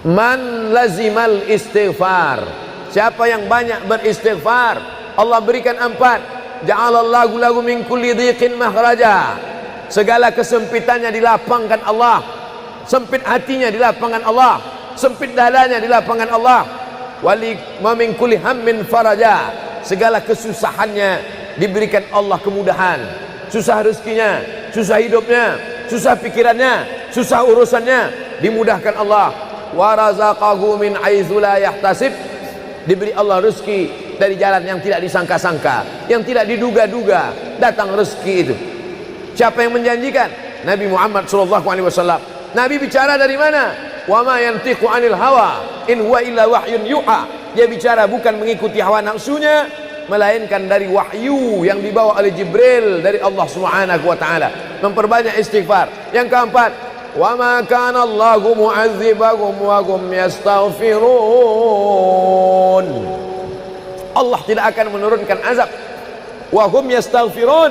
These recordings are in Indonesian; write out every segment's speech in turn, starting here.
Man lazimal istighfar, siapa yang banyak beristighfar, Allah berikan 4. Ja'alallahu lahu min kulli dhiqin makhraja, segala kesempitannya dilapangkan Allah, sempit hatinya dilapangkan Allah, sempit dadanya dilapangkan Allah. Wali ma min kulli hammin faraja, segala kesusahannya diberikan Allah kemudahan. Susah rezekinya, susah hidupnya, susah pikirannya, susah urusannya, dimudahkan Allah. Wa razaqahu min haitsu la yahtasib, diberi Allah rezeki dari jalan yang tidak disangka-sangka, yang tidak diduga-duga, datang rezeki itu. Siapa yang menjanjikan? Nabi Muhammad SAW. Nabi bicara dari mana? Wa ma yantiqu 'anil hawa in huwa illa wahyun yuha. Dia bicara bukan mengikuti hawa nafsunya, melainkan dari wahyu yang dibawa oleh Jibril dari Allah Subhanahu wa taala. Memperbanyak istighfar. Yang keempat, wa ma kana Allahu mu'adzibahum wa hum yastaghfirun. Allah tidak akan menurunkan azab wa hum yastaghfirun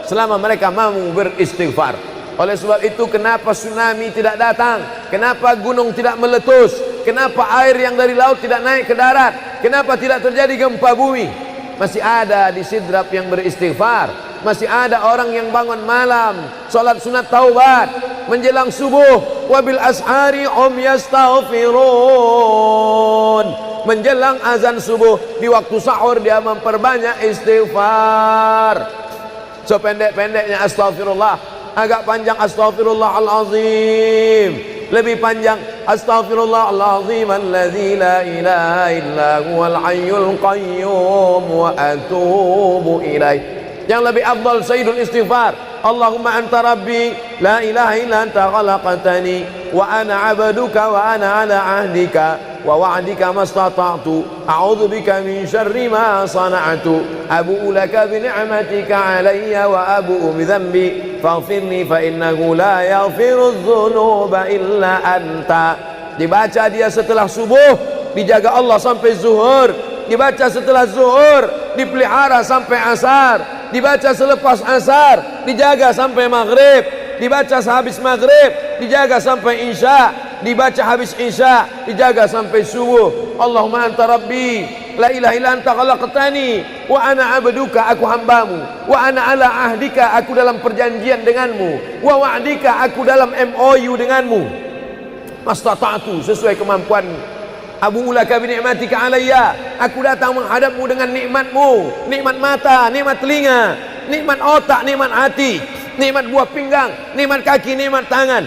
selama mereka mampu beristighfar. Oleh sebab itu, kenapa tsunami tidak datang? Kenapa gunung tidak meletus? Kenapa air yang dari laut tidak naik ke darat? Kenapa tidak terjadi gempa bumi? Masih ada di Sidrap yang beristighfar. Masih ada orang yang bangun malam, salat sunat taubat menjelang subuh. Wabil ashari hum yastaghfirun. Menjelang azan subuh, di waktu sahur dia memperbanyak istighfar. Sependek-pendeknya astagfirullah, agak panjang astaghfirullahalazim, lebih panjang astaghfirullahalazim alladzi la ilaha illa huwal hayyul qayyum wa atubu ilaih. Yang lebih afdal sayyidul istighfar, Allahumma anta rabbi la ilaha illa anta khalaqtani wa ana 'abduka wa ana 'ala 'ahdika wa wa'dika mastata'tu a'udzu bika min syarri ma sana'tu abu'u laka bi ni'matika 'alayya wa abu'u bi dhanbi faghfirli fa innahu la yaghfiru dzunuba illa anta. Dibaca dia setelah subuh, dijaga Allah sampai zuhur. Dibaca setelah zuhur, dipelihara sampai asar. Dibaca selepas asar, dijaga sampai maghrib. Dibaca sehabis maghrib, dijaga sampai isya. Dibaca habis isya, dijaga sampai subuh. Allahumma anta rabbi la ilaha illa anta khalaqtani wa ana 'abduka, aku hambamu, wa ana 'ala ahdika, aku dalam perjanjian denganmu, wa wa'dika, aku dalam MOU denganmu, mastata'tu, sesuai kemampuanmu. Abu ulaka bi ni'matika 'alayya, aku datang menghadapmu dengan nikmatmu, nikmat mata, nikmat telinga, nikmat otak, nikmat hati, nikmat buah pinggang, nikmat kaki, nikmat tangan.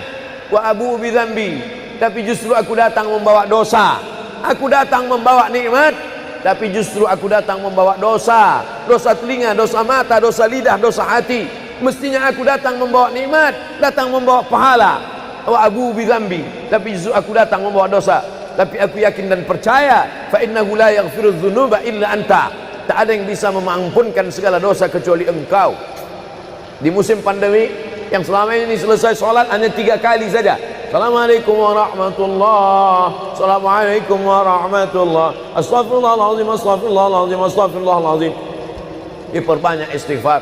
Wa abu bi dzambi, tapi justru aku datang membawa dosa. Aku datang membawa nikmat, tapi justru aku datang membawa dosa. Dosa telinga, dosa mata, dosa lidah, dosa hati. Mestinya aku datang membawa nikmat, datang membawa pahala. Wa abu bi dzambi, tapi justru aku datang membawa dosa. Tapi aku yakin dan percaya, fa innahu la yaghfiru dzunuba illa anta, tak ada yang bisa mengampunkan segala dosa kecuali engkau. Di musim pandemi yang selama ini selesai sholat hanya 3 kali saja. Assalamualaikum warahmatullah, Assalamualaikum warahmatullah, Astaghfirullahaladzim, Astaghfirullahaladzim, Astaghfirullahaladzim. Diperbanyak istighfar.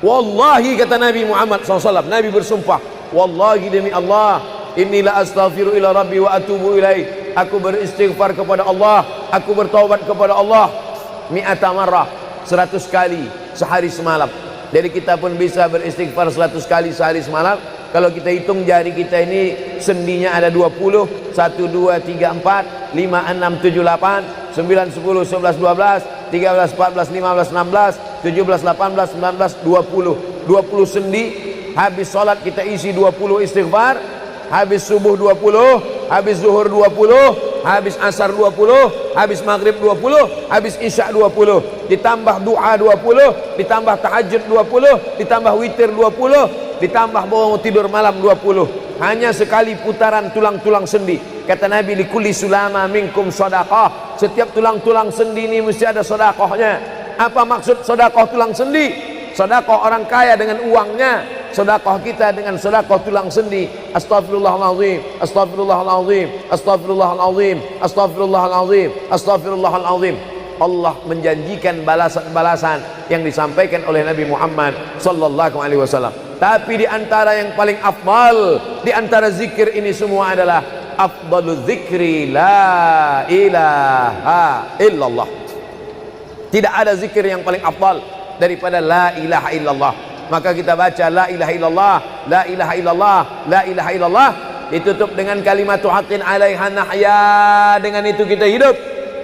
Wallahi, kata Nabi Muhammad SAW, Nabi bersumpah, wallahi demi Allah, inilah astaghfiru ila rabbi wa atubu ilaih. Aku beristighfar kepada Allah, aku bertaubat kepada Allah mi'ata marrah, 100 kali sehari semalam. Jadi kita pun bisa beristighfar 100 kali sehari semalam. Kalau kita hitung jari kita ini sendinya ada 20, 1, 2, 3, 4, 5, 6, 7, 8, 9, 10, 11, 12, 13, 14, 15, 16, 17, 18, 19, 20. 20 sendi. Habis sholat kita isi 20 istighfar, habis subuh 20, habis zuhur 20, habis asar 20, habis maghrib 20, habis isya 20, ditambah doa 20, ditambah tahajud 20, ditambah witir 20, ditambah bangun tidur malam 20. Hanya sekali putaran tulang-tulang sendi. Kata Nabi, likulli sulama minkum sedekah, setiap tulang-tulang sendi ini mesti ada sedekahnya. Apa maksud sedekah tulang sendi? Sedekah orang kaya dengan uangnya, sedekah kita dengan sedekah tulang sendi. Astaghfirullahalazim, astaghfirullahalazim, astaghfirullahalazim, astaghfirullahalazim, astaghfirullahalazim. Allah menjanjikan balasan-balasan yang disampaikan oleh Nabi Muhammad sallallahu alaihi wasallam. Tapi di antara yang paling afdal di antara zikir ini semua adalah afdalu dzikri la ilaha illallah. Tidak ada zikir yang paling afdal daripada la ilaha illallah. Maka kita baca la ilaha illallah, la ilaha illallah, la ilaha illallah, ditutup dengan kalimatu haqqin 'alaiha nahya, dengan itu kita hidup,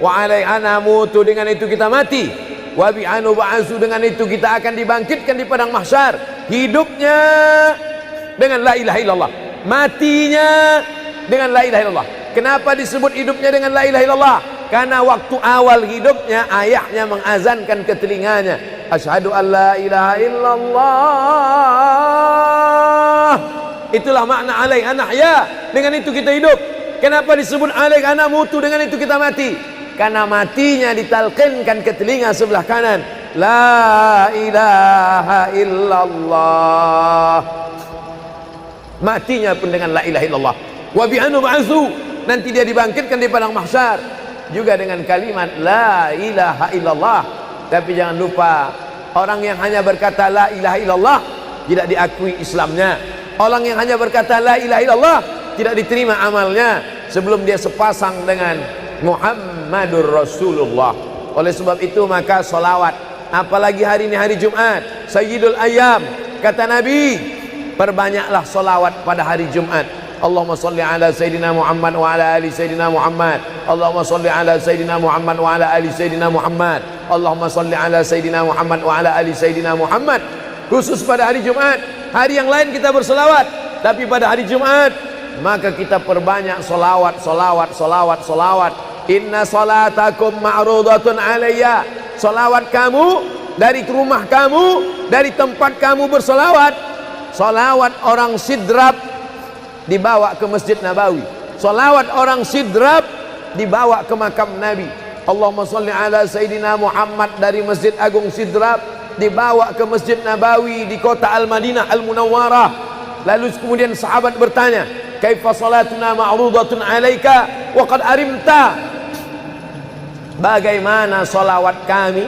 wa 'alaiha namutu, dengan itu kita mati, wa bi'anu ba'su, dengan itu kita akan dibangkitkan di padang mahsyar. Hidupnya dengan la ilaha illallah, matinya dengan la ilaha illallah. Kenapa disebut hidupnya dengan la ilaha illallah? Karena waktu awal hidupnya ayahnya mengazankan ke telinganya, asyhadu an la ilaha illallah. Itulah makna alaiha nahya, dengan itu kita hidup. Kenapa disebut alaiha namutu, dengan itu kita mati? Karena matinya ditalqinkan ke telinga sebelah kanan, la ilaha illallah. Matinya pun dengan la ilaha illallah. Wa bi'anu ba'su, nanti dia dibangkitkan di padang mahsyar juga dengan kalimat la ilaha illallah. Tapi jangan lupa, orang yang hanya berkata la ilaha illallah tidak diakui Islamnya. Orang yang hanya berkata la ilaha illallah tidak diterima amalnya sebelum dia sepasang dengan Muhammadur Rasulullah. Oleh sebab itu maka solawat, apalagi hari ini hari Jumat, Sayyidul Ayyam, kata Nabi, perbanyaklah solawat pada hari Jumat. Allahumma salli ala Sayyidina Muhammad wa ala ali Sayyidina Muhammad. Allahumma salli ala Sayyidina Muhammad wa ala ali Sayyidina Muhammad. Allahumma salli ala Sayyidina Muhammad wa ala ali Sayyidina Muhammad. Khusus pada hari Jumat. Hari yang lain kita bersolawat, tapi pada hari Jumat maka kita perbanyak solawat, solawat, solawat, solawat. Inna salatakum ma'rudatun alayya. Solawat kamu dari rumah kamu, dari tempat kamu bersolawat. Solawat orang sidrap dibawa ke Masjid Nabawi. Salawat orang sidrap dibawa ke makam Nabi. Allahumma salli ala Sayyidina Muhammad dari Masjid Agung Sidrap dibawa ke Masjid Nabawi di kota Al-Madinah Al-Munawwarah. Lalu kemudian sahabat bertanya, kaifa salatuna ma'rudatun alaika wa qad arimta? Bagaimana salawat kami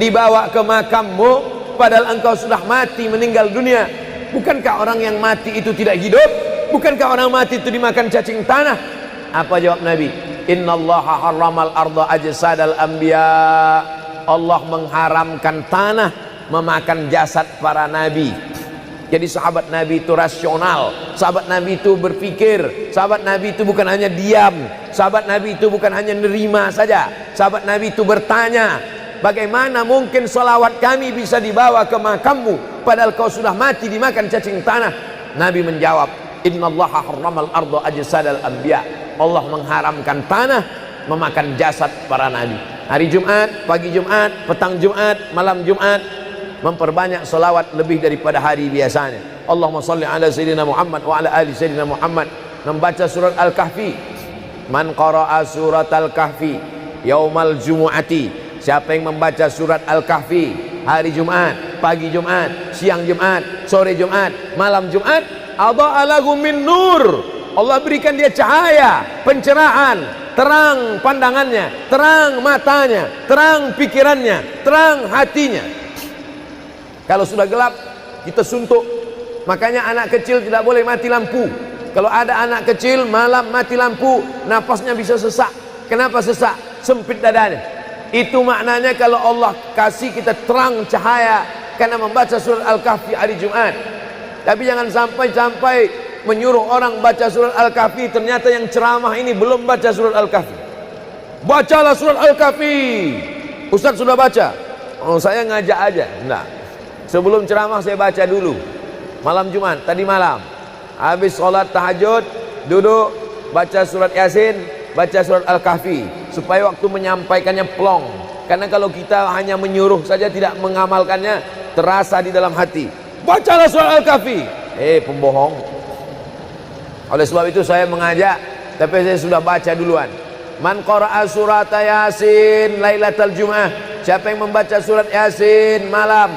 dibawa ke makammu padahal engkau sudah mati, meninggal dunia? Bukankah orang yang mati itu tidak hidup? Bukankah orang mati itu dimakan cacing tanah? Apa jawab Nabi? Innallaha harramal arda ajsadal anbiya. Allah mengharamkan tanah memakan jasad para nabi. Jadi sahabat Nabi itu rasional. Sahabat Nabi itu berpikir. Sahabat Nabi itu bukan hanya diam. Sahabat Nabi itu bukan hanya nerima saja. Sahabat Nabi itu bertanya, bagaimana mungkin salawat kami bisa dibawa ke makammu padahal kau sudah mati dimakan cacing tanah? Nabi menjawab, innallaha harramal arda ajsadal anbiya. Allah mengharamkan tanah memakan jasad para nabi. Hari Jumat, pagi Jumat, petang Jumat, malam Jumat, memperbanyak salawat lebih daripada hari biasanya. Allahumma salli ala Sayyidina Muhammad wa ala ali Sayyidina Muhammad. Membaca surat Al-Kahfi. Man qara'a surat Al-Kahfi yaumal jumu'ati. Siapa yang membaca surat Al-Kahfi hari Jumat, pagi Jumat, siang Jumat, sore Jumat, malam Jumat, adha'a lahu min nur. Allah berikan dia cahaya, pencerahan, terang pandangannya, terang matanya, terang pikirannya, terang hatinya. Kalau sudah gelap, kita suntuk. Makanya anak kecil tidak boleh mati lampu. Kalau ada anak kecil malam mati lampu, napasnya bisa sesak. Kenapa sesak? Sempit dadanya. Itu maknanya kalau Allah kasih kita terang cahaya karena membaca surat Al-Kahfi hari Jumat. Tapi jangan sampai menyuruh orang baca surat Al-Kahfi, ternyata yang ceramah ini belum baca surat Al-Kahfi. Bacalah surat Al-Kahfi. Ustaz sudah baca? Oh, saya ngajak aja. Enggak. Sebelum ceramah saya baca dulu. Malam Jumat, tadi malam. Habis sholat tahajud, duduk, baca surat Yasin, baca surat Al-Kahfi. Supaya waktu menyampaikannya plong. Karena kalau kita hanya menyuruh saja tidak mengamalkannya, terasa di dalam hati. Bacalah surat Al-Kahfi. Pembohong. Oleh sebab itu saya mengajak, tapi saya sudah baca duluan. Man qara'a surat Yasin lailatal Jum'ah. Siapa yang membaca surat Yasin malam,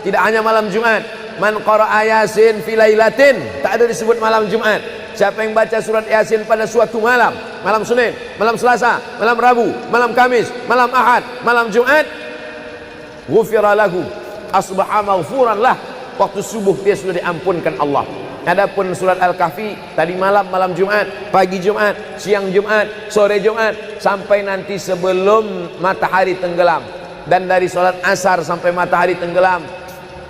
tidak hanya malam Jumat. Man qara'a Yasin fi lailatin, tak ada disebut malam Jumat. Siapa yang baca surat Yasin pada suatu malam, malam Senin, malam Selasa, malam Rabu, malam Kamis, malam Ahad, malam Jumat, ghufira lahu, asbaha maghfuran lah. Waktu subuh dia sudah diampunkan Allah. Adapun surat Al-Kahfi tadi malam, malam Jumat, pagi Jumat, siang Jumat, sore Jumat, sampai nanti sebelum matahari tenggelam. Dan dari sholat asar sampai matahari tenggelam,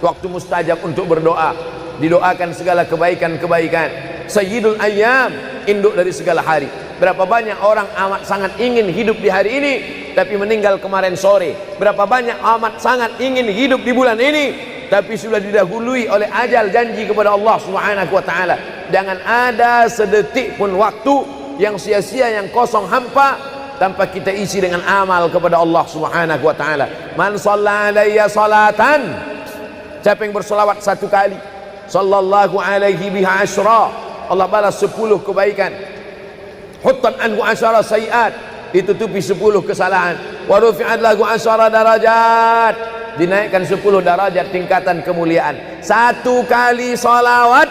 waktu mustajab untuk berdoa, didoakan segala kebaikan-kebaikan. Sayyidul ayyam, induk dari segala hari. Berapa banyak orang amat sangat ingin hidup di hari ini, tapi meninggal kemarin sore. Berapa banyak amat sangat ingin hidup di bulan ini, tapi sudah didahului oleh ajal, janji kepada Allah Subhanahu wa taala. Jangan ada sedetik pun waktu yang sia-sia, yang kosong hampa, tanpa kita isi dengan amal kepada Allah Subhanahu wa taala. Man shalla alayya salatan, siapa yang bersolawat satu kali, sallallahu alaihi biha asyra, Allah balas 10 kebaikan. Huttan anhu asyara sayiat, ditutupi 10 kesalahan. Wa rufi'at lahu asyara darajat, dinaikkan 10 darajat tingkatan kemuliaan. Satu kali salawat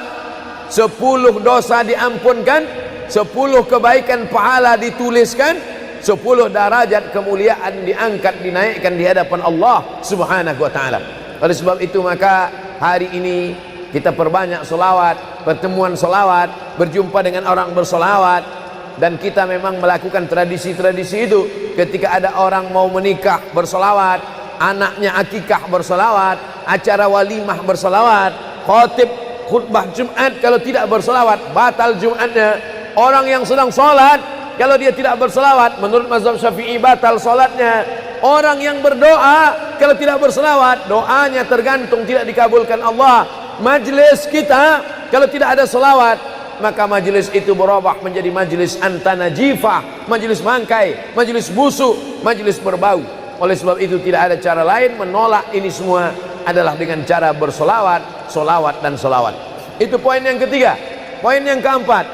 10 dosa diampunkan, 10 kebaikan pahala dituliskan, 10 derajat kemuliaan diangkat, dinaikkan di hadapan Allah Subhanahu wa taala. Oleh sebab itu maka hari ini kita perbanyak solawat, pertemuan solawat, berjumpa dengan orang bersolawat. Dan kita memang melakukan tradisi-tradisi itu. Ketika ada orang mau menikah bersolawat, anaknya akikah bersolawat, acara walimah bersolawat, khotib khutbah Jumat kalau tidak bersolawat batal Jumatnya. Orang yang sedang sholat kalau dia tidak bersolawat, menurut mazhab Syafi'i batal sholatnya. Orang yang berdoa kalau tidak bersolawat, doanya tergantung tidak dikabulkan Allah. Majlis kita kalau tidak ada solawat, maka majlis itu berubah menjadi majlis antanajifah, majlis mangkai, majlis busuk, majlis berbau. Oleh sebab itu tidak ada cara lain menolak ini semua adalah dengan cara bersolawat, solawat dan solawat. Itu poin yang ketiga. Poin yang keempat,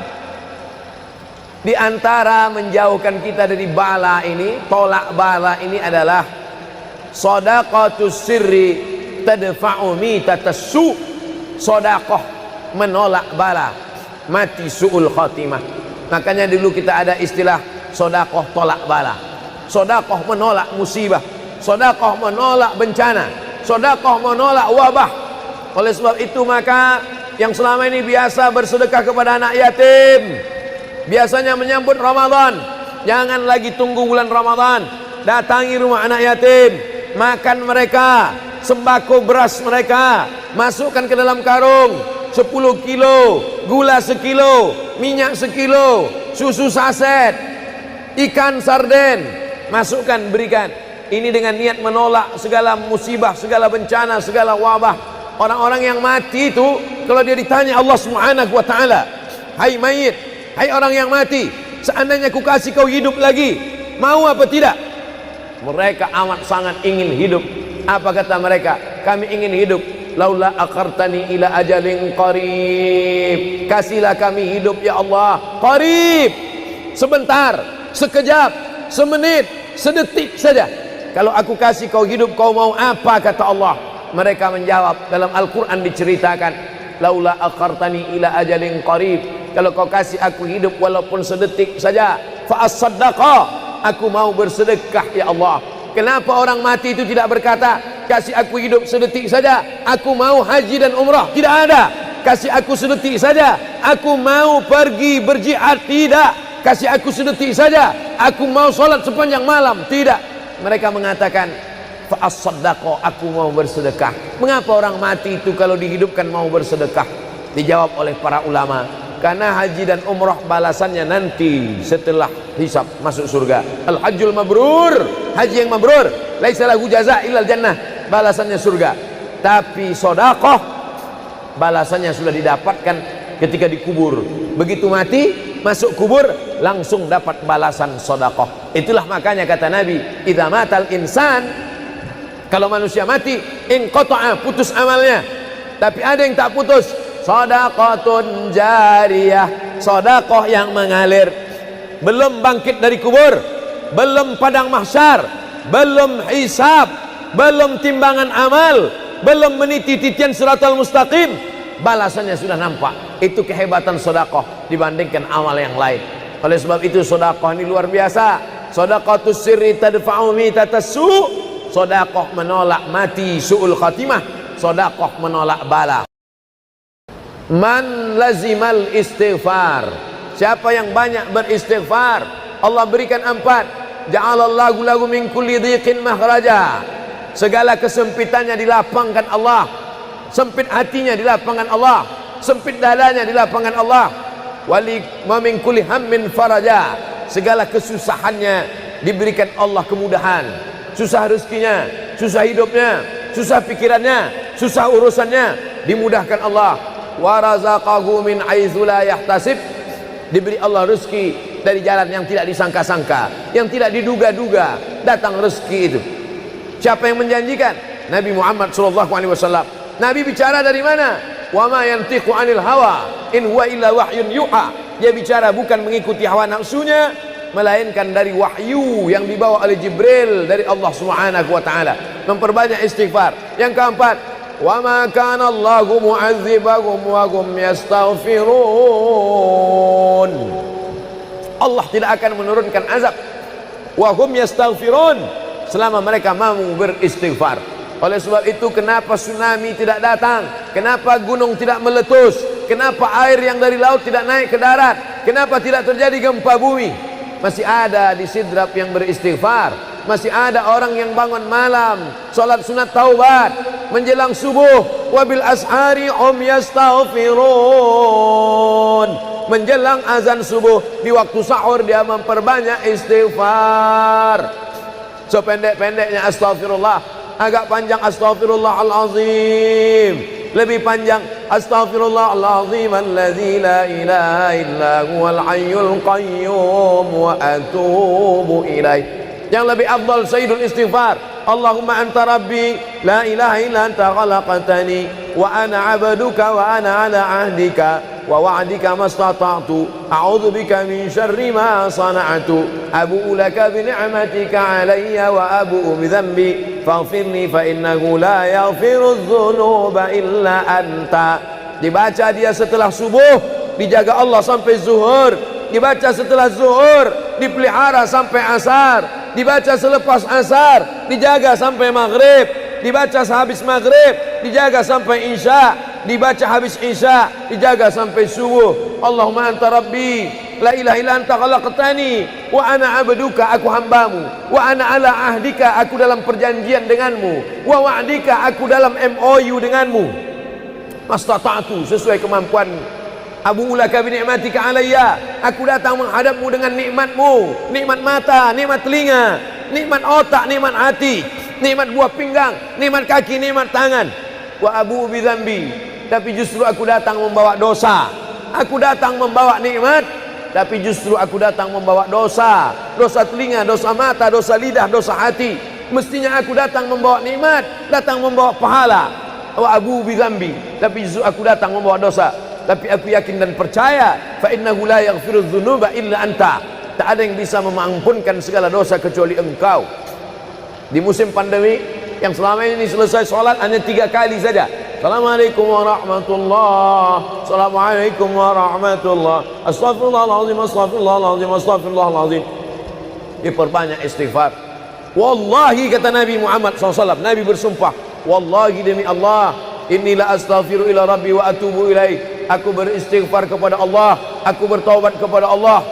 di antara menjauhkan kita dari bala ini, tolak bala ini adalah shadaqatus sirri tadfa'u mitatas su. Sedekah menolak bala, mati su'ul khatimah. Makanya dulu kita ada istilah sedekah tolak bala. Sedekah menolak musibah, sedekah menolak bencana, sedekah menolak wabah. Oleh sebab itu maka yang selama ini biasa bersedekah kepada anak yatim, biasanya menyambut Ramadan, jangan lagi tunggu bulan Ramadan, datangi rumah anak yatim, makan mereka, sembako beras mereka, masukkan ke dalam karung 10 kilo, gula sekilo, minyak sekilo, susu saset, ikan sarden, masukkan, berikan. Ini dengan niat menolak segala musibah, segala bencana, segala wabah. Orang-orang yang mati itu kalau dia ditanya Allah Subhanahu wa taala, hai mayit, hai orang yang mati, seandainya ku kasih kau hidup lagi, mau apa tidak? Mereka amat sangat ingin hidup. Apa kata mereka? Kami ingin hidup. Laula akhartani ila ajalin qarib, kasihlah kami hidup ya Allah qarib, sebentar, sekejap, semenit, sedetik saja. Kalau aku kasih kau hidup, kau mau apa? Kata Allah. Mereka menjawab, dalam Al-Quran diceritakan, laula akhartani ila ajalin qarib, kalau kau kasih aku hidup walaupun sedetik saja, fa as-saddaqa, aku mau bersedekah ya Allah. Kenapa orang mati itu tidak berkata, kasih aku hidup sedetik saja, aku mau haji dan umrah? Tidak ada. Kasih aku sedetik saja, aku mau pergi berjihad? Tidak. Kasih aku sedetik saja, aku mau sholat sepanjang malam? Tidak. Mereka mengatakan, fa as-saddaqa, aku mau bersedekah. Mengapa orang mati itu kalau dihidupkan mau bersedekah? Dijawab oleh para ulama, karena haji dan umrah balasannya nanti setelah hisab masuk surga. Al-hajjul mabrur, haji yang mabrur, laisa lahu jaza illal jannah, balasannya surga. Tapi sedekah balasannya sudah didapatkan ketika dikubur. Begitu mati masuk kubur langsung dapat balasan sedekah. Itulah makanya kata Nabi, idza matal insan, kalau manusia mati, inqata'a, putus amalnya. Tapi ada yang tak putus, shadaqatun jariyah, sedekah yang mengalir. Belum bangkit dari kubur, belum padang mahsyar, belum hisab, belum timbangan amal, belum meniti titian siratal mustaqim, balasannya sudah nampak. Itu kehebatan sedekah dibandingkan amal yang lain. Oleh sebab itu sedekah ini luar biasa. Shadaqatus sirri tadfa'u mitatas su, sedekah menolak mati su'ul khatimah, sedekah menolak bala. Man lazimal istighfar, siapa yang banyak beristighfar, Allah berikan 4. Ja'alallahu lahu min kulli dhiqin makhraja, segala kesempitannya dilapangkan Allah, sempit hatinya dilapangkan Allah, sempit dadanya dilapangkan Allah. Wali wa min kulli hammin faraja, segala kesusahannya diberikan Allah kemudahan, susah rezekinya, susah hidupnya, susah pikirannya, susah urusannya dimudahkan Allah. Wa razaqahu min haitsu la yahtasib, diberi Allah rezeki dari jalan yang tidak disangka-sangka, yang tidak diduga-duga, datang rezeki itu. Siapa yang menjanjikan? Nabi Muhammad SAW. Nabi bicara dari mana? Wa ma yantiqu 'anil hawa in huwa illa wahyun yuha. Dia bicara bukan mengikuti hawa nafsunya, melainkan dari wahyu yang dibawa oleh Jibril dari Allah Subhanahu wa taala. Memperbanyak istighfar. Yang keempat, wa ma kana Allahu mu'adzibahum wa hum yastaghfirun. Allah tidak akan menurunkan azab wa hum yastaghfirun selama mereka mau beristighfar. Oleh sebab itu, kenapa tsunami tidak datang? Kenapa gunung tidak meletus? Kenapa air yang dari laut tidak naik ke darat? Kenapa tidak terjadi gempa bumi? Masih ada di Sidrap yang beristighfar. Masih ada orang yang bangun malam, salat sunat taubat menjelang subuh. Wabil ashari hum yastaghfirun. Menjelang azan subuh, di waktu sahur dia memperbanyak istighfar. Sependek-pendeknya astagfirullah, agak panjang astaghfirullahalazim, lebih panjang astaghfirullahalazim alladzi la ilaha illa huwal hayyul qayyum wa atubu ilaih. Yang lebih afdal sayyidul istighfar, Allahumma anta rabbi la ilaha illa anta khalaqtani wa ana 'abduka wa ana 'ala 'ahdika wa wa'dika mastata'tu a'udzu bika min syarri ma sana'tu abu'u laka bi ni'matika 'alayya wa abu'u bi dhanbi faghfirli fa innahu la yaghfiru dzunuba illa anta. Dibaca dia setelah subuh, dijaga Allah sampai zuhur. Dibaca setelah zuhur, dipelihara sampai asar. Dibaca selepas asar, dijaga sampai maghrib. Dibaca sehabis maghrib, dijaga sampai isya. Dibaca habis isya, dijaga sampai subuh. Allahumma anta rabbi la ilaha illa anta khalaqtani wa ana 'abduka, aku hambamu, wa ana 'ala ahdika, aku dalam perjanjian denganmu, wa wa'dika, aku dalam MOU denganmu, mastata'tu, sesuai kemampuanmu, abu ulaka bi ni'matika 'alayya, aku datang menghadapmu dengan nikmatmu, nikmat mata, nikmat telinga, nikmat otak, nikmat hati, nikmat buah pinggang, nikmat kaki, nikmat tangan. Wa abu bi dzambi, tapi justru aku datang membawa dosa. Aku datang membawa nikmat, tapi justru aku datang membawa dosa. Dosa telinga, dosa mata, dosa lidah, dosa hati. Mestinya aku datang membawa nikmat, datang membawa pahala. Wa abu bi dzambi, tapi justru aku datang membawa dosa. Tapi aku yakin dan percaya, fa innahu la yaghfiru dzunuba illa anta. Tak ada yang bisa mengampunkan segala dosa kecuali engkau. Di musim pandemi yang selama ini selesai sholat hanya 3 kali saja. Assalamualaikum warahmatullah, Assalamualaikum warahmatullah, Astaghfirullahaladzim, Astaghfirullahaladzim, Astaghfirullahaladzim. Diperbanyak istighfar. Wallahi, kata Nabi Muhammad SAW, Nabi bersumpah, wallahi demi Allah, inilah astaghfiru ila rabbi wa atubu ilaih. Aku beristighfar kepada Allah, aku bertaubat kepada Allah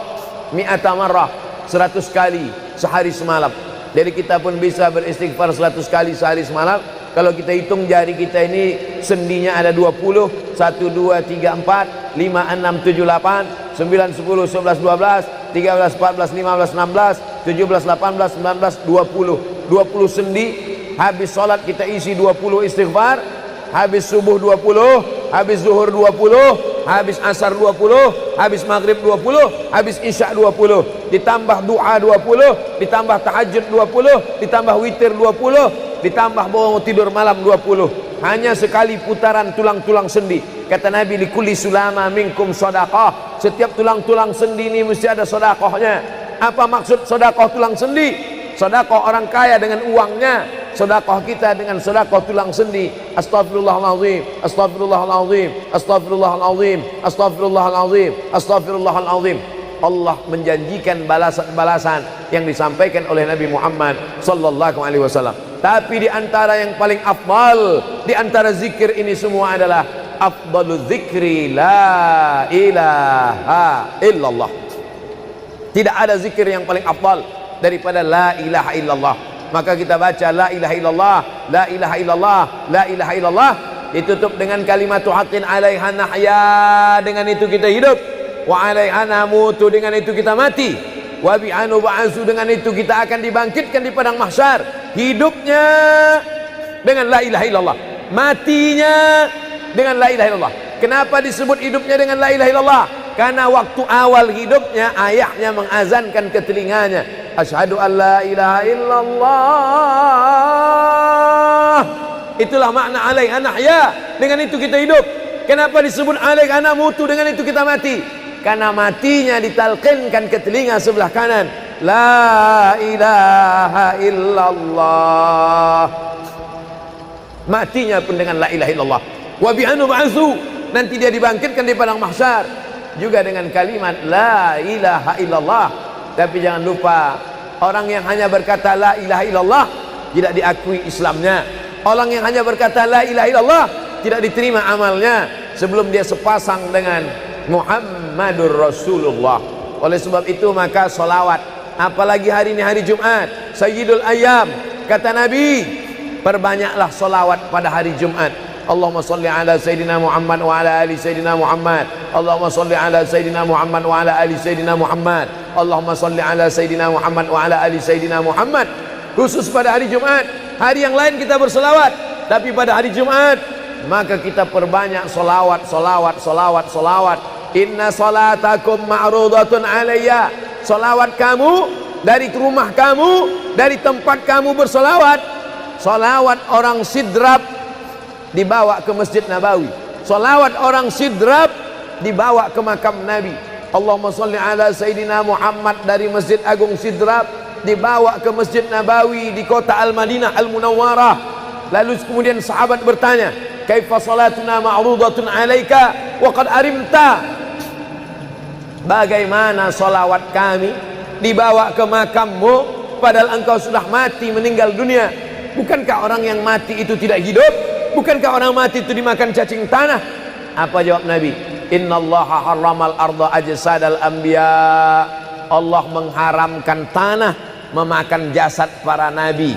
mi'ata marrah, 100 kali sehari semalam. Jadi kita pun bisa beristighfar 100 kali sehari semalam. Kalau kita hitung jari kita ini sendinya ada 20, 1, 2, 3, 4, 5, 6, 7, 8, 9, 10, 11, 12, 13, 14, 15, 16, 17, 18, 19, 20. 20 sendi. Habis sholat kita isi 20 istighfar. Habis subuh 20, habis zuhur 20, habis asar 20, habis maghrib 20, habis isya 20, ditambah doa 20, ditambah tahajud 20, ditambah witir 20, ditambah bangun tidur malam 20. Hanya sekali putaran tulang-tulang sendi. Kata Nabi, likulli sulama minkum sedekah. Setiap tulang-tulang sendi ini mesti ada sedekahnya. Apa maksud sedekah tulang sendi? Sedekah orang kaya dengan uangnya, sedekah kita dengan sedekah tulang sendi. Astaghfirullahalazim, astaghfirullahalazim, astaghfirullahalazim, astaghfirullahalazim, astaghfirullahalazim. Allah menjanjikan balasan-balasan yang disampaikan oleh Nabi Muhammad sallallahu alaihi wasallam. Tapi di antara yang paling afdal di antara zikir ini semua adalah afdalu dzikri la ilaha illallah. Tidak ada zikir yang paling afdal daripada la ilaha illallah. Maka kita baca la ilaha illallah, la ilaha illallah, la ilaha illallah, ditutup dengan kalimatu haqqin 'alaiha nahya, dengan itu kita hidup, wa 'alaiha namutu, dengan itu kita mati, wa bi'anu ba'su, dengan itu kita akan dibangkitkan di padang mahsyar. Hidupnya dengan la ilaha illallah, matinya dengan la ilaha illallah. Kenapa disebut hidupnya dengan la ilaha illallah? Karena waktu awal hidupnya ayahnya mengazankan ke telinganya, asyhadu an la ilaha illallah. Itulah makna alaiha nahya, dengan itu kita hidup. Kenapa disebut alaiha namutu, dengan itu kita mati? Karena matinya ditalqinkan ke telinga sebelah kanan, la ilaha illallah. Matinya pun dengan la ilaha illallah. Wa bi'anu ba'su, nanti dia dibangkitkan di padang mahsyar juga dengan kalimat la ilaha illallah. Tapi jangan lupa, orang yang hanya berkata la ilaha illallah tidak diakui Islamnya. Orang yang hanya berkata la ilaha illallah tidak diterima amalnya sebelum dia sepasang dengan Muhammadur Rasulullah. Oleh sebab itu maka solawat, apalagi hari ini hari Jumat, Sayyidul Ayyam, kata Nabi, perbanyaklah solawat pada hari Jumat. Allahumma salli ala Sayyidina Muhammad wa ala ali Sayyidina Muhammad. Allahumma salli ala Sayyidina Muhammad wa ala ali Sayyidina Muhammad. Allahumma salli ala Sayyidina Muhammad wa ala ali Sayyidina Muhammad. Khusus pada hari Jumat. Hari yang lain kita bersolawat, tapi pada hari Jumat maka kita perbanyak solawat, solawat, solawat, solawat. Inna salatakum ma'rudatun alayya. Solawat kamu dari rumah kamu, dari tempat kamu bersolawat. Solawat orang sidrap dibawa ke Masjid Nabawi. Salawat orang sidrap dibawa ke makam Nabi. Allahumma salli ala Sayyidina Muhammad dari Masjid Agung Sidrap dibawa ke Masjid Nabawi di kota Al-Madinah Al-Munawwarah. Lalu kemudian sahabat bertanya, kaifa salatuna ma'rudatun alaika wa qad arimta? Bagaimana salawat kami dibawa ke makammu padahal engkau sudah mati, meninggal dunia? Bukankah orang yang mati itu tidak hidup? Bukankah orang mati itu dimakan cacing tanah? Apa jawab Nabi? Innallaha harramal arda ajsadal anbiya. Allah mengharamkan tanah memakan jasad para nabi.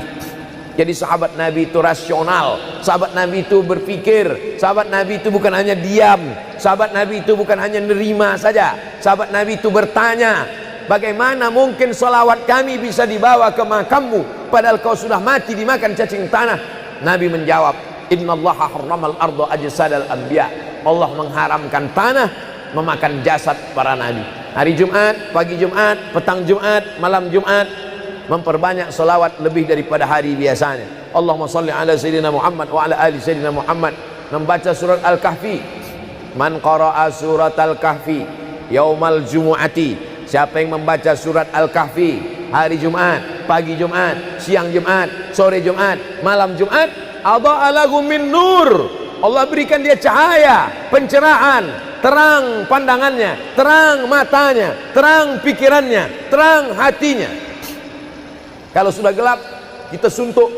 Jadi sahabat Nabi itu rasional, sahabat Nabi itu berpikir, sahabat Nabi itu bukan hanya diam, sahabat Nabi itu bukan hanya nerima saja, sahabat Nabi itu bertanya, bagaimana mungkin salawat kami bisa dibawa ke makammu padahal kau sudah mati dimakan cacing tanah? Nabi menjawab, innallaha harramal arda ajsadal anbiya. Allah mengharamkan tanah memakan jasad para nabi. Hari Jumat, pagi Jumat, petang Jumat, malam Jumat, memperbanyak salawat lebih daripada hari biasanya. Allahumma salli ala Sayyidina Muhammad wa ala ali Sayyidina Muhammad. Membaca surat Al-Kahfi. Man qara'a surat Al-Kahfi yaumal jumu'ati. Siapa yang membaca surat Al-Kahfi hari Jumat, pagi Jumat, siang Jumat, sore Jumat, malam Jumat, adha'a lahu min nur. Allah berikan dia cahaya, pencerahan, terang pandangannya, terang matanya, terang pikirannya, terang hatinya. Kalau sudah gelap, kita suntuk.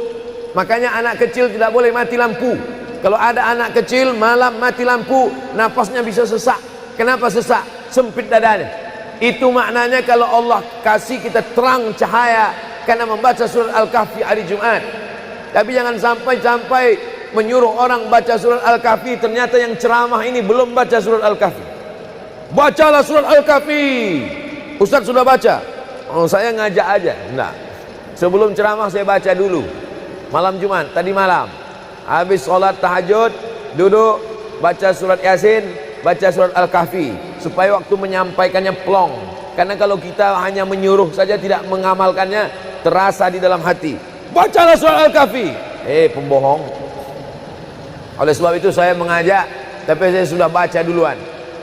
Makanya anak kecil tidak boleh mati lampu. Kalau ada anak kecil malam mati lampu, napasnya bisa sesak. Kenapa sesak? Sempit dadanya. Itu maknanya kalau Allah kasih kita terang cahaya karena membaca surat Al-Kahfi hari Jumat. Tapi jangan sampai menyuruh orang baca surat Al-Kahfi, ternyata yang ceramah ini belum baca surat Al-Kahfi. Bacalah surat Al-Kahfi. Ustaz sudah baca? Oh, saya ngajak aja. Enggak. Sebelum ceramah saya baca dulu. Malam Jumat, tadi malam. Habis sholat tahajud, duduk, baca surat Yasin, baca surat Al-Kahfi. Supaya waktu menyampaikannya plong. Karena kalau kita hanya menyuruh saja tidak mengamalkannya, terasa di dalam hati. Bacalah surat Al-Kahfi. Pembohong. Oleh sebab itu saya mengajak, tapi saya sudah baca duluan.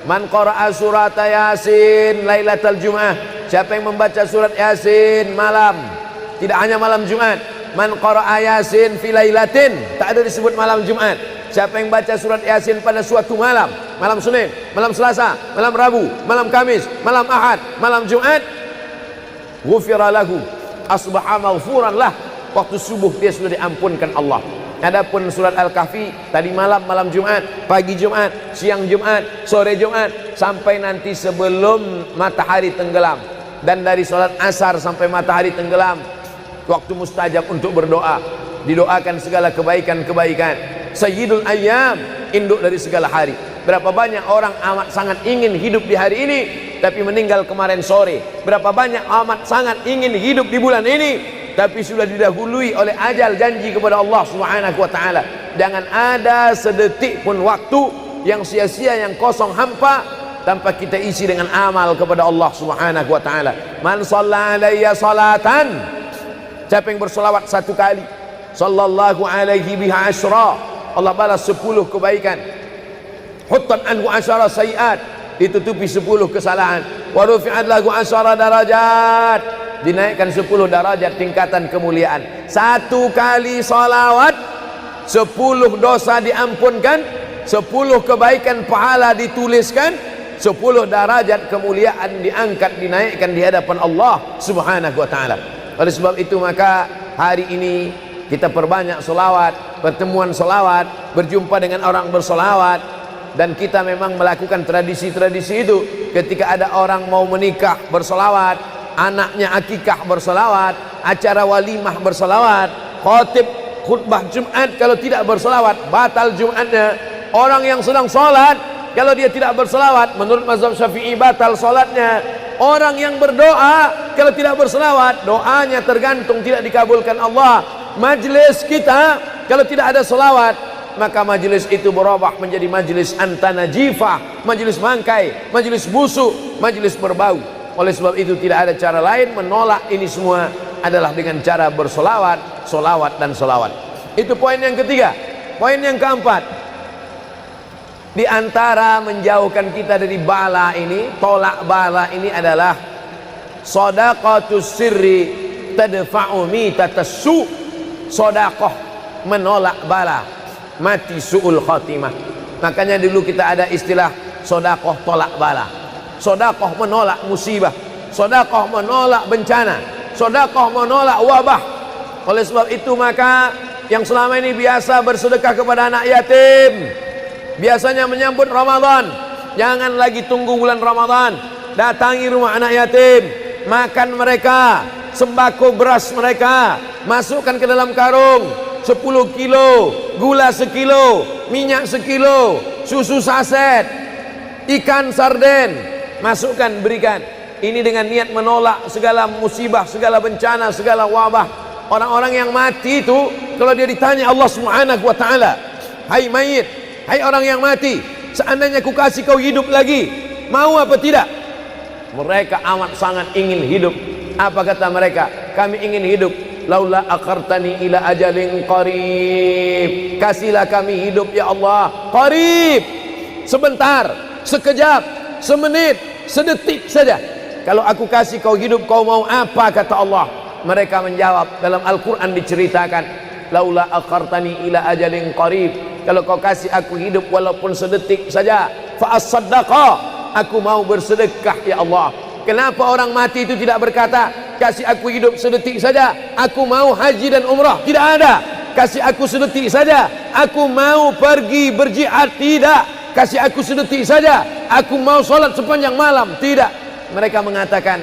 Man qara'a surat Yasin lailatal Jum'ah. Siapa yang membaca surat Yasin malam, tidak hanya malam Jumat. Man qara'a Yasin fi lailatin, tak ada disebut malam Jumat. Siapa yang baca surat Yasin pada suatu malam, malam Senin, malam Selasa, malam Rabu, malam Kamis, malam Ahad, malam Jumat, ghufira lahu, asbaha maghfuran lah. Waktu subuh dia sudah diampunkan Allah. Adapun surat Al-Kahfi tadi malam, malam Jumat, pagi Jumat, siang Jumat, sore Jumat, sampai nanti sebelum matahari tenggelam. Dan dari salat asar sampai matahari tenggelam, waktu mustajab untuk berdoa. Didoakan segala kebaikan-kebaikan. Sayyidul ayyam, induk dari segala hari. Berapa banyak orang amat sangat ingin hidup di hari ini, tapi meninggal kemarin sore. Berapa banyak amat sangat ingin hidup di bulan ini, tapi sudah didahului oleh ajal, janji kepada Allah Subhanahu wa taala. Jangan ada sedetik pun waktu yang sia-sia, yang kosong hampa tanpa kita isi dengan amal kepada Allah Subhanahu wa taala. Man shalla alayya salatan, siapa yang bersolawat satu kali, sallallahu alaihi biha asyra, Allah balas 10 kebaikan. Huttan anhu asyara sayiat, ditutupi 10 kesalahan. Wa rufi'at lahu asyara darajat, dinaikkan 10 darajat tingkatan kemuliaan. Satu kali salawat 10 dosa diampunkan, 10 kebaikan pahala dituliskan, 10 derajat kemuliaan diangkat, dinaikkan di hadapan Allah Subhanahu wa taala. Oleh sebab itu maka hari ini kita perbanyak solawat, pertemuan solawat, berjumpa dengan orang bersolawat. Dan kita memang melakukan tradisi-tradisi itu. Ketika ada orang mau menikah bersolawat, anaknya akikah bersolawat, acara walimah bersolawat, khotib khutbah Jumat kalau tidak bersolawat batal Jumatnya. Orang yang sedang sholat kalau dia tidak bersolawat, menurut mazhab Syafi'i batal sholatnya. Orang yang berdoa kalau tidak bersolawat, doanya tergantung tidak dikabulkan Allah. Majlis kita kalau tidak ada solawat, maka majlis itu berubah menjadi majlis antanajifah, majlis mangkai, majlis busuk, majlis berbau. Oleh sebab itu tidak ada cara lain menolak ini semua adalah dengan cara bersolawat, solawat dan solawat. Itu poin yang ketiga. Poin yang keempat, di antara menjauhkan kita dari bala ini, tolak bala ini adalah shadaqatus sirri tadfa'u mitatas su. Sedekah menolak bala, mati su'ul khatimah. Makanya dulu kita ada istilah sedekah tolak bala. Sedekah menolak musibah, sedekah menolak bencana, sedekah menolak wabah. Oleh sebab itu maka yang selama ini biasa bersedekah kepada anak yatim, biasanya menyambut Ramadan, jangan lagi tunggu bulan Ramadan, datangi rumah anak yatim, makan mereka, sembako beras mereka, masukkan ke dalam karung 10 kilo, gula sekilo, minyak sekilo, susu saset, ikan sarden, masukkan, berikan. Ini dengan niat menolak segala musibah, segala bencana, segala wabah. Orang-orang yang mati itu kalau dia ditanya Allah Subhanahu wa taala, hai mayit, hai orang yang mati, seandainya ku kasih kau hidup lagi, mau apa tidak? Mereka amat sangat ingin hidup. Apa kata mereka? Kami ingin hidup. Laula akhartani ila ajalin qarib, kasihlah kami hidup ya Allah qarib, sebentar, sekejap, semenit, sedetik saja. Kalau aku kasih kau hidup, kau mau apa? Kata Allah. Mereka menjawab, dalam Al-Quran diceritakan, laula akhartani ila ajalin qarib, kalau kau kasih aku hidup walaupun sedetik saja, fa as-saddaqa, aku mau bersedekah ya Allah. Kenapa orang mati itu tidak berkata, kasih aku hidup sedetik saja, aku mau haji dan umrah? Tidak ada. Kasih aku sedetik saja, aku mau pergi berjihad? Tidak. Kasih aku sedetik saja, aku mau sholat sepanjang malam? Tidak. Mereka mengatakan,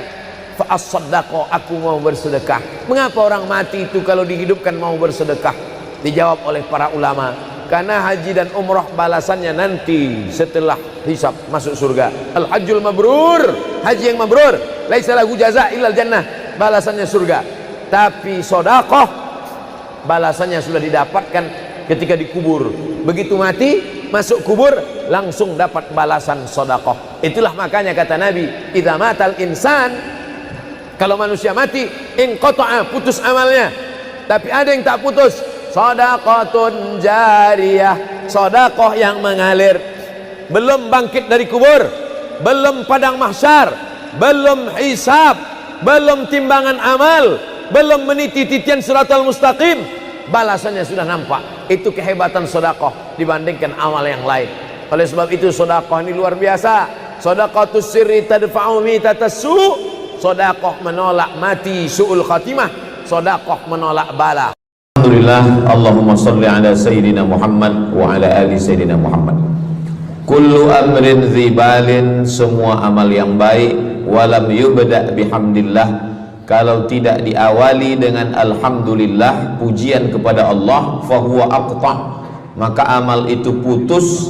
fa as-saddaqa, aku mau bersedekah. Mengapa orang mati itu kalau dihidupkan mau bersedekah? Dijawab oleh para ulama, karena haji dan umrah balasannya nanti setelah hisab masuk surga. Al-hajjul mabrur, haji yang mabrur, laisa lahu jaza illal jannah, balasannya surga. Tapi sedekah balasannya sudah didapatkan ketika dikubur. Begitu mati masuk kubur langsung dapat balasan sedekah. Itulah makanya kata Nabi, idza matal insan, kalau manusia mati, inqata'a, putus amalnya. Tapi ada yang tak putus, shadaqatun jariyah, sedekah yang mengalir. Belum bangkit dari kubur, belum padang mahsyar, belum hisab, belum timbangan amal, belum meniti titian siratal mustaqim, balasannya sudah nampak. Itu kehebatan sedekah dibandingkan amal yang lain. Oleh sebab itu sedekah ini luar biasa. Shadaqatus sirri tadfa'u mitatas su, sedekah menolak mati su'ul khatimah, sedekah menolak bala. Alhamdulillah, Allahumma salli ala Sayyidina Muhammad wa ala ali Sayyidina Muhammad. Kullu amrin zibalin, semua amal yang baik, walam yubda' bihamdillah, kalau tidak diawali dengan alhamdulillah, pujian kepada Allah, fahuwa aqta', maka amal itu putus.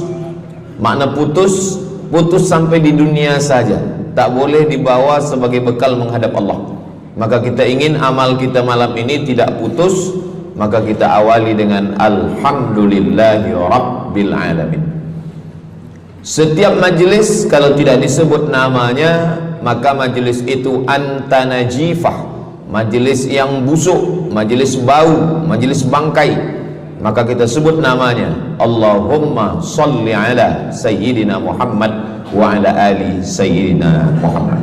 Makna putus, putus sampai di dunia saja, tak boleh dibawa sebagai bekal menghadap Allah. Maka kita ingin amal kita malam ini tidak putus, maka kita awali dengan alhamdulillahi rabbil alamin. Setiap majlis kalau tidak disebut namanya, maka majlis itu antanajifah, majlis yang busuk, majlis bau, majlis bangkai. Maka kita sebut namanya Allahumma salli ala Sayyidina Muhammad wa ala ali Sayyidina Muhammad.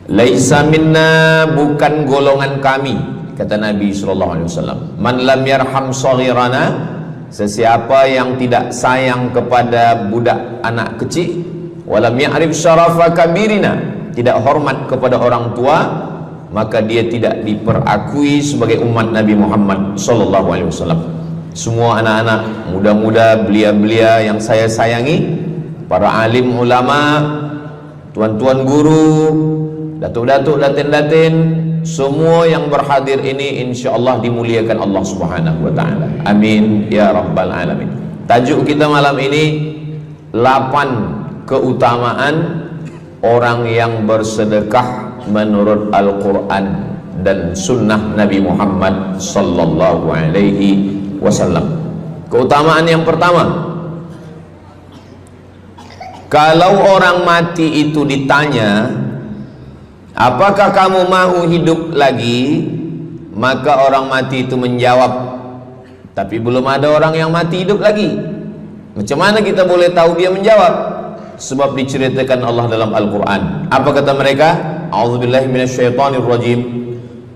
Laisa minna, bukan golongan kami, kata Nabi SAW. Man lam yarham saghirana, sesiapa yang tidak sayang kepada budak anak kecil, walam ya'rif syarafa kabirina, tidak hormat kepada orang tua, maka dia tidak diperakui sebagai umat Nabi Muhammad SAW. Semua anak-anak muda-muda, belia-belia yang saya sayangi, para alim ulama, tuan-tuan guru, datuk-datuk, datin-datin, semua yang berhadir ini insyaallah dimuliakan Allah Subhanahu wa taala. Amin ya rabbal alamin. Tajuk kita malam ini 8 keutamaan orang yang bersedekah menurut Al-Qur'an dan sunnah Nabi Muhammad sallallahu alaihi wasallam. Keutamaan yang pertama, kalau orang mati itu ditanya, apakah kamu mau hidup lagi? Maka orang mati itu menjawab, tapi belum ada orang yang mati hidup lagi. Macam mana kita boleh tahu dia menjawab? Sebab diceritakan Allah dalam Al-Quran. Apa kata mereka? A'udzubillahi minasyaitonirrajim.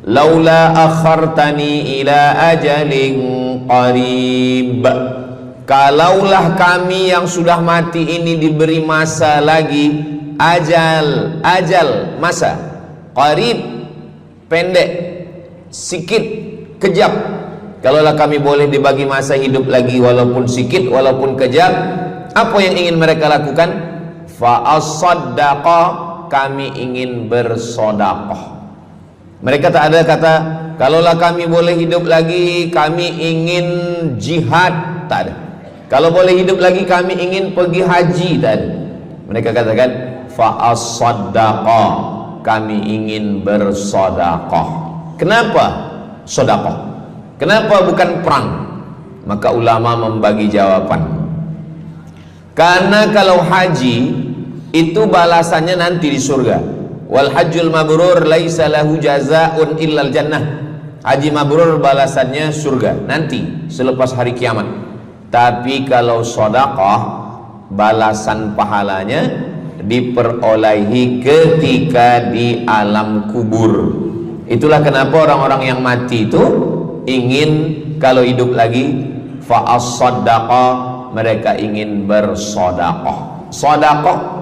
Laula akhartani ila ajalin qarib, kalaulah kami yang sudah mati ini diberi masa lagi, ajal masa, qarib pendek, sikit, kejap. Kalaulah kami boleh dibagi masa hidup lagi walaupun sikit, walaupun kejap, apa yang ingin mereka lakukan? Fa as-saddaqa, kami ingin bersodaqah. Mereka tak ada kata kalaulah kami boleh hidup lagi kami ingin jihad, tak ada. Kalau boleh hidup lagi kami ingin pergi haji, tak ada. Mereka katakan fa as-saddaqa, kami ingin bersedekah. Kenapa sedekah? Kenapa bukan perang? Maka ulama membagi jawaban. Karena kalau haji itu balasannya nanti di surga. Wal hajjul mabrur laisa lahu jazaa'un illal jannah. Haji mabrur balasannya surga nanti selepas hari kiamat. Tapi kalau sedekah, balasan pahalanya diperolehi ketika di alam kubur. Itulah kenapa orang-orang yang mati itu ingin kalau hidup lagi fa as-saddaqa, mereka ingin bersedekah. Sedekah,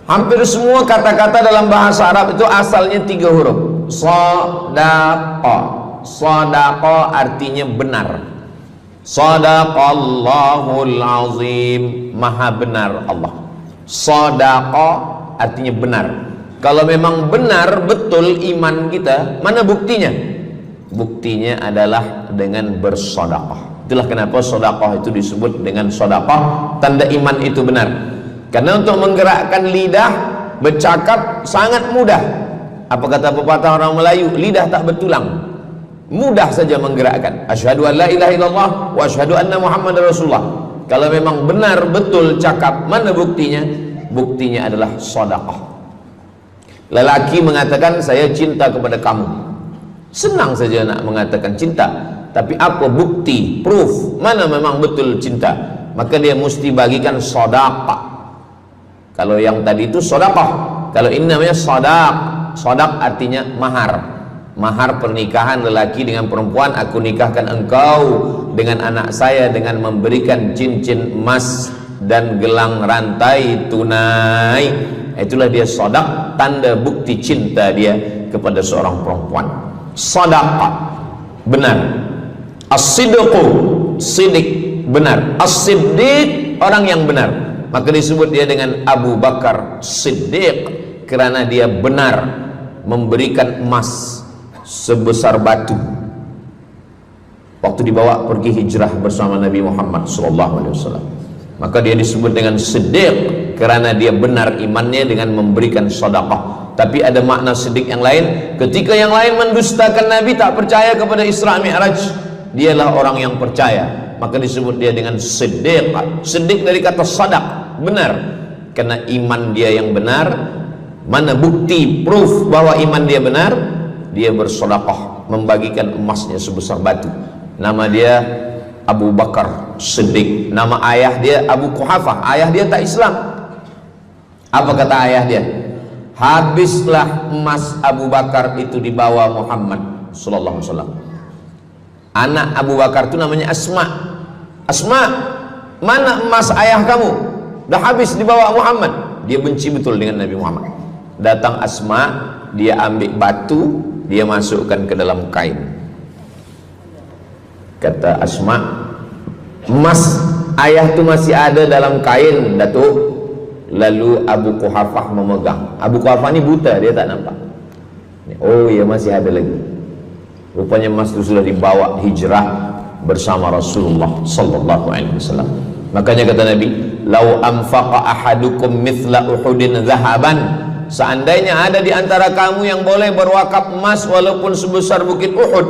hampir semua kata-kata dalam bahasa Arab itu asalnya 3 huruf. Sadaqah. Sadaqah artinya benar. Sadaqallahul azim, maha benar Allah. Sadaqah artinya benar. Kalau memang benar betul iman kita, mana buktinya? Buktinya adalah dengan bersedekah. Itulah kenapa sedekah itu disebut dengan sedekah, tanda iman itu benar. Karena untuk menggerakkan lidah bercakap sangat mudah. Apa kata pepatah orang Melayu? Lidah tak bertulang, mudah saja menggerakkan. Asyhadu an la ilaha illallah wa asyhadu anna Muhammadar Rasulullah. Kalau memang benar betul cakap, mana buktinya? Buktinya adalah sedekah. Lelaki mengatakan saya cinta kepada kamu, senang saja nak mengatakan cinta, tapi apa bukti, proof, mana memang betul cinta? Maka dia mesti bagikan sedekah. Kalau yang tadi itu sedekah, kalau ini namanya sadaq. Sadaq artinya mahar. Mahar pernikahan lelaki dengan perempuan, aku nikahkan engkau dengan anak saya dengan memberikan cincin emas dan gelang rantai tunai. Itulah dia sadaq, tanda bukti cinta dia kepada seorang perempuan. Sadaqah, benar. As-sidqu, sidik, benar. As-siddiq, orang yang benar. Maka disebut dia dengan Abu Bakar Siddiq, karena dia benar memberikan emas sebesar batu waktu dibawa pergi hijrah bersama Nabi Muhammad SAW. Maka dia disebut dengan Siddiq karena dia benar imannya dengan memberikan sedekah. Tapi ada makna siddiq yang lain. Ketika yang lain mendustakan Nabi, tak percaya kepada Isra Mi'raj, dialah orang yang percaya, maka disebut dia dengan Siddiq. Siddiq dari kata sadaq, benar, karena iman dia yang benar. Mana bukti, proof bahwa iman dia benar? Dia bersedekah, membagikan emasnya sebesar batu. Nama dia Abu Bakar Siddiq. Nama ayah dia Abu Quhafah. Ayah dia tak Islam. Apa kata ayah dia? Habislah emas Abu Bakar itu dibawa Muhammad sallallahu alaihi wasallam. Anak Abu Bakar itu namanya Asma. Asma, mana emas ayah kamu? Dah habis dibawa Muhammad. Dia benci betul dengan Nabi Muhammad. Datang Asma, dia ambil batu, dia masukkan ke dalam kain. Kata Asma, emas ayah tu masih ada dalam kain, Datuk. Lalu Abu Quhafah memegang. Abu Quhafah ni buta, dia tak nampak. Oh ya, masih ada lagi. Rupanya emas itu sudah dibawa hijrah bersama Rasulullah sallallahu alaihi wasallam. Makanya kata Nabi, "Lau anfaqa ahadukum mithla Uhudin zahaban." Seandainya ada di antara kamu yang boleh berwakaf emas walaupun sebesar bukit Uhud.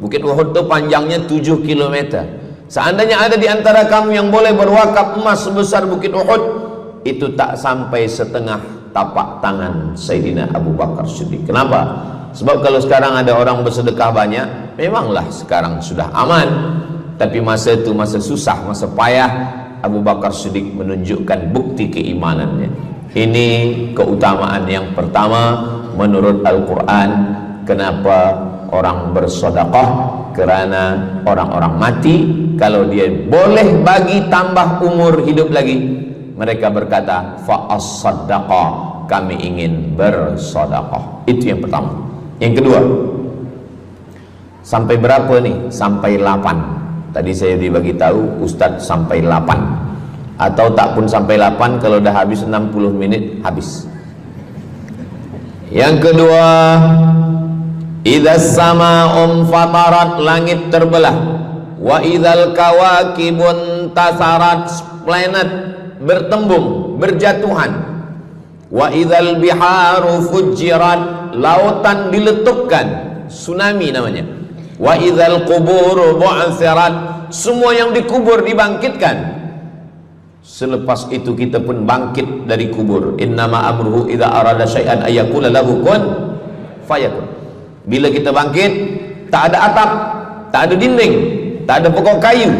Bukit Uhud itu panjangnya 7 km. Seandainya ada di antara kamu yang boleh berwakaf emas sebesar bukit Uhud, itu tak sampai setengah tapak tangan Sayyidina Abu Bakar Siddiq. Kenapa? Sebab kalau sekarang ada orang bersedekah banyak, memanglah sekarang sudah aman. Tapi masa itu masa susah, masa payah, Abu Bakar Siddiq menunjukkan bukti keimanannya. Ini keutamaan yang pertama menurut Al-Quran. Kenapa orang bersedekah? Karena orang-orang mati, kalau dia boleh bagi tambah umur hidup lagi, mereka berkata, fa'as-sadaqah, kami ingin bersedekah. Itu yang pertama. Yang kedua, sampai berapa nih? Sampai 8. Tadi saya dibagi tahu Ustadz sampai 8, atau tak pun sampai 8, kalau dah habis 60 menit habis. Yang kedua, idzas sama'un fatarat, langit terbelah, wa idzal kawakibun tasarat, planet bertembung, berjatuhan, wa idzal biharu fujirat, lautan diletupkan, tsunami namanya, wa idzal qubur bu'athirat, semua yang dikubur dibangkitkan. Selepas itu kita pun bangkit dari kubur. Innama amruhu idza arada syai'an ayyaqula lahu kun fayakun. Bila kita bangkit, tak ada atap, tak ada dinding, tak ada pokok kayu,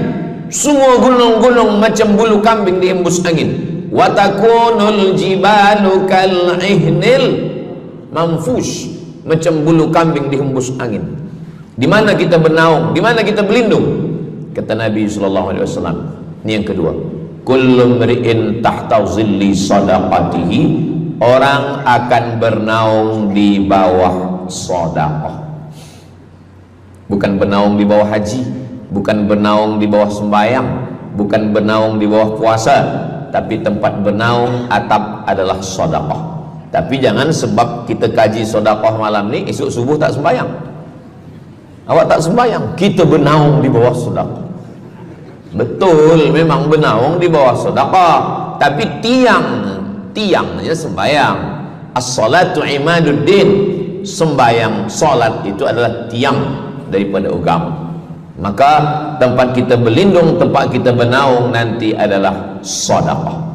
semua gunung-gunung macam bulu kambing dihembus angin. Wa takunul jibalu kal ihnil manfush, macam bulu kambing dihembus angin. Di mana kita bernaung, di mana kita berlindung? Kata Nabi sallallahu alaihi wasallam. Ini yang kedua. Kullu mri'in tahta zilli sadaqatihi, orang akan bernaung di bawah sedekah. Bukan bernaung di bawah haji, bukan bernaung di bawah sembahyang, bukan bernaung di bawah puasa, tapi tempat bernaung atap adalah sedekah. Tapi jangan sebab kita kaji sedekah malam ni, esok subuh tak sembahyang. Awak tak sembahyang, kita bernaung di bawah sedekah. Betul, memang bernaung di bawah sedekah, tapi tiangnya sembahyang. As-salatu imaduddin, sembahyang, salat itu adalah tiang daripada agama. Maka tempat kita berlindung, tempat kita bernaung nanti adalah sedekah.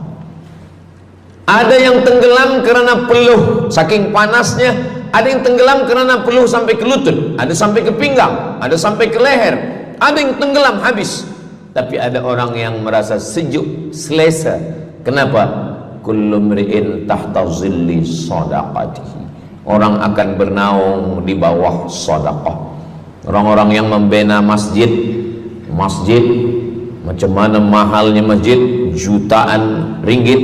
Ada yang tenggelam kerana peluh saking panasnya, ada yang tenggelam kerana peluh sampai ke lutut, ada sampai ke pinggang, ada sampai ke leher, ada yang tenggelam habis. Tapi ada orang yang merasa sejuk, selesa. Kenapa? Kullu mri'in tahta zilli sadaqatihi, orang akan bernaung di bawah sedekah. Orang-orang yang membina masjid, macam mana mahalnya masjid, jutaan ringgit,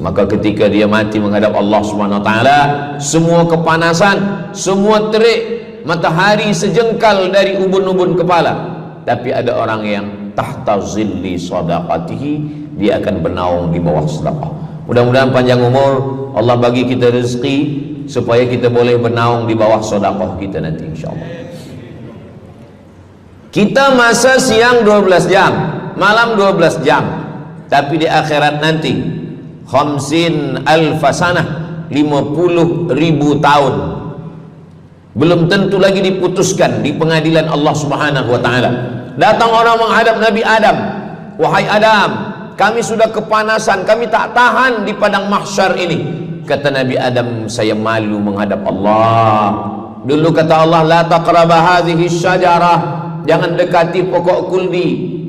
maka ketika dia mati menghadap Allah Subhanahu wa taala, semua kepanasan, semua terik matahari sejengkal dari ubun-ubun kepala, tapi ada orang yang tahta zilli sadaqatihi, dia akan bernaung di bawah sedekah. Mudah-mudahan panjang umur, Allah bagi kita rezeki supaya kita boleh bernaung di bawah sedekah kita nanti insyaallah. Kita masa siang 12 jam, malam 12 jam, tapi di akhirat nanti 50 alfasanah, 50.000 tahun, belum tentu lagi diputuskan di pengadilan Allah Subhanahu wa taala. Datang orang menghadap Nabi Adam, "Wahai Adam, kami sudah kepanasan, kami tak tahan di padang mahsyar ini." Kata Nabi Adam, "Saya malu menghadap Allah." Dulu kata Allah, "La taqraba hadhihi syajarah." Jangan dekati pokok kuldi.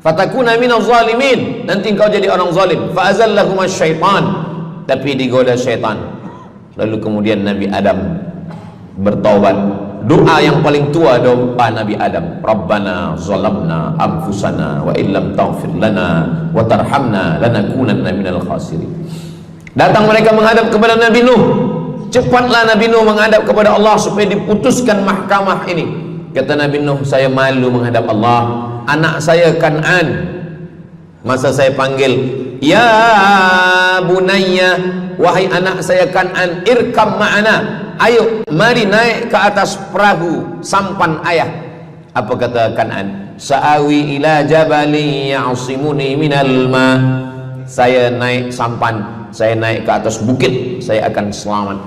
Fatakuna minaz zalimin. Nanti engkau jadi orang zalim. Fa azallahuma syaitan. Tapi digoda syaitan. Lalu kemudian Nabi Adam bertaubat. Doa yang paling tua doa Nabi Adam, Rabbana zalamna anfusana wa illam taghfir lana wa tarhamna lanakunanna minal khasirin. Datang mereka menghadap kepada Nabi Nuh. Cepatlah Nabi Nuh menghadap kepada Allah supaya diputuskan mahkamah ini. Kata Nabi Nuh, "Saya malu menghadap Allah. Anak saya Kan'an, masa saya panggil, ya bunayya, wahai anak saya Kan'an, irkam ma'ana, ayo mari naik ke atas perahu sampan ayah." Apa kata Kan'an? "Sa'awi ila jabali ya'simuni minal ma." Saya naik sampan, saya naik ke atas bukit, saya akan selamat.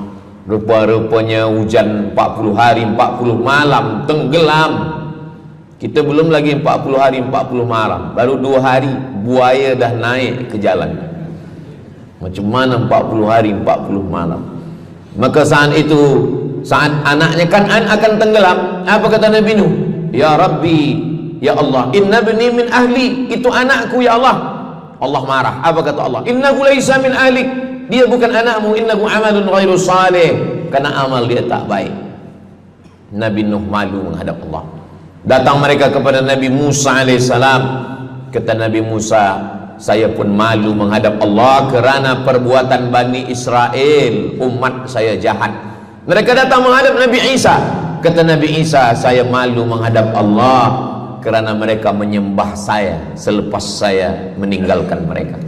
Rupa-rupanya hujan 40 hari 40 malam, tenggelam. Kita belum lagi 40 hari 40 malam, baru 2 hari buaya dah naik ke jalan. Macam mana 40 hari 40 malam? Maka saat itu, saat anaknya Kan'an akan tenggelam, apa kata Nabi Nuh? "Ya Rabbi, ya Allah, inna bni min ahli." Itu anakku ya Allah. Allah marah. Apa kata Allah? "Innahu laisa min ahlik." Dia bukan anakmu. "Innahu amalun ghairu salih." Karena amal dia tak baik. Nabi Nuh malu menghadap Allah. Datang mereka kepada Nabi Musa alaihissalam. Kata Nabi Musa, "Saya pun malu menghadap Allah kerana perbuatan Bani Israel, umat saya jahat." Mereka datang menghadap Nabi Isa. Kata Nabi Isa, "Saya malu menghadap Allah kerana mereka menyembah saya selepas saya meninggalkan mereka."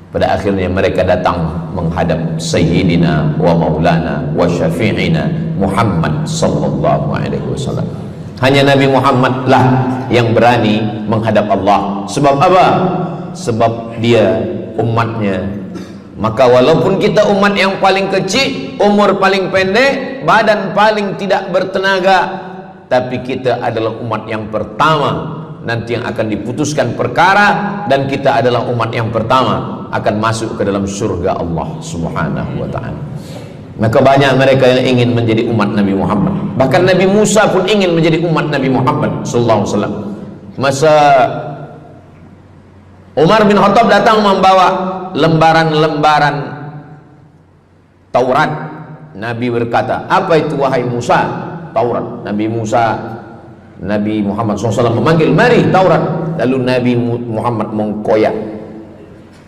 Pada akhirnya mereka datang menghadap Sayyidina wa Maulana wa Syafi'ina Muhammad sallallahu alaihi wasallam. Hanya Nabi Muhammad lah yang berani menghadap Allah. Sebab apa? Sebab dia umatnya. Maka walaupun kita umat yang paling kecil, umur paling pendek, badan paling tidak bertenaga, tapi kita adalah umat yang pertama nanti yang akan diputuskan perkara, dan kita adalah umat yang pertama akan masuk ke dalam surga Allah Subhanahu wa ta'ala. Maka banyak mereka yang ingin menjadi umat Nabi Muhammad. Bahkan Nabi Musa pun ingin menjadi umat Nabi Muhammad sallallahu alaihi wasallam. Masa Umar bin Khattab datang membawa lembaran-lembaran Taurat, Nabi berkata, "Apa itu wahai Musa?" "Taurat." Nabi Muhammad SAW memanggil, "Mari Taurat." Lalu Nabi Muhammad mengkoyak.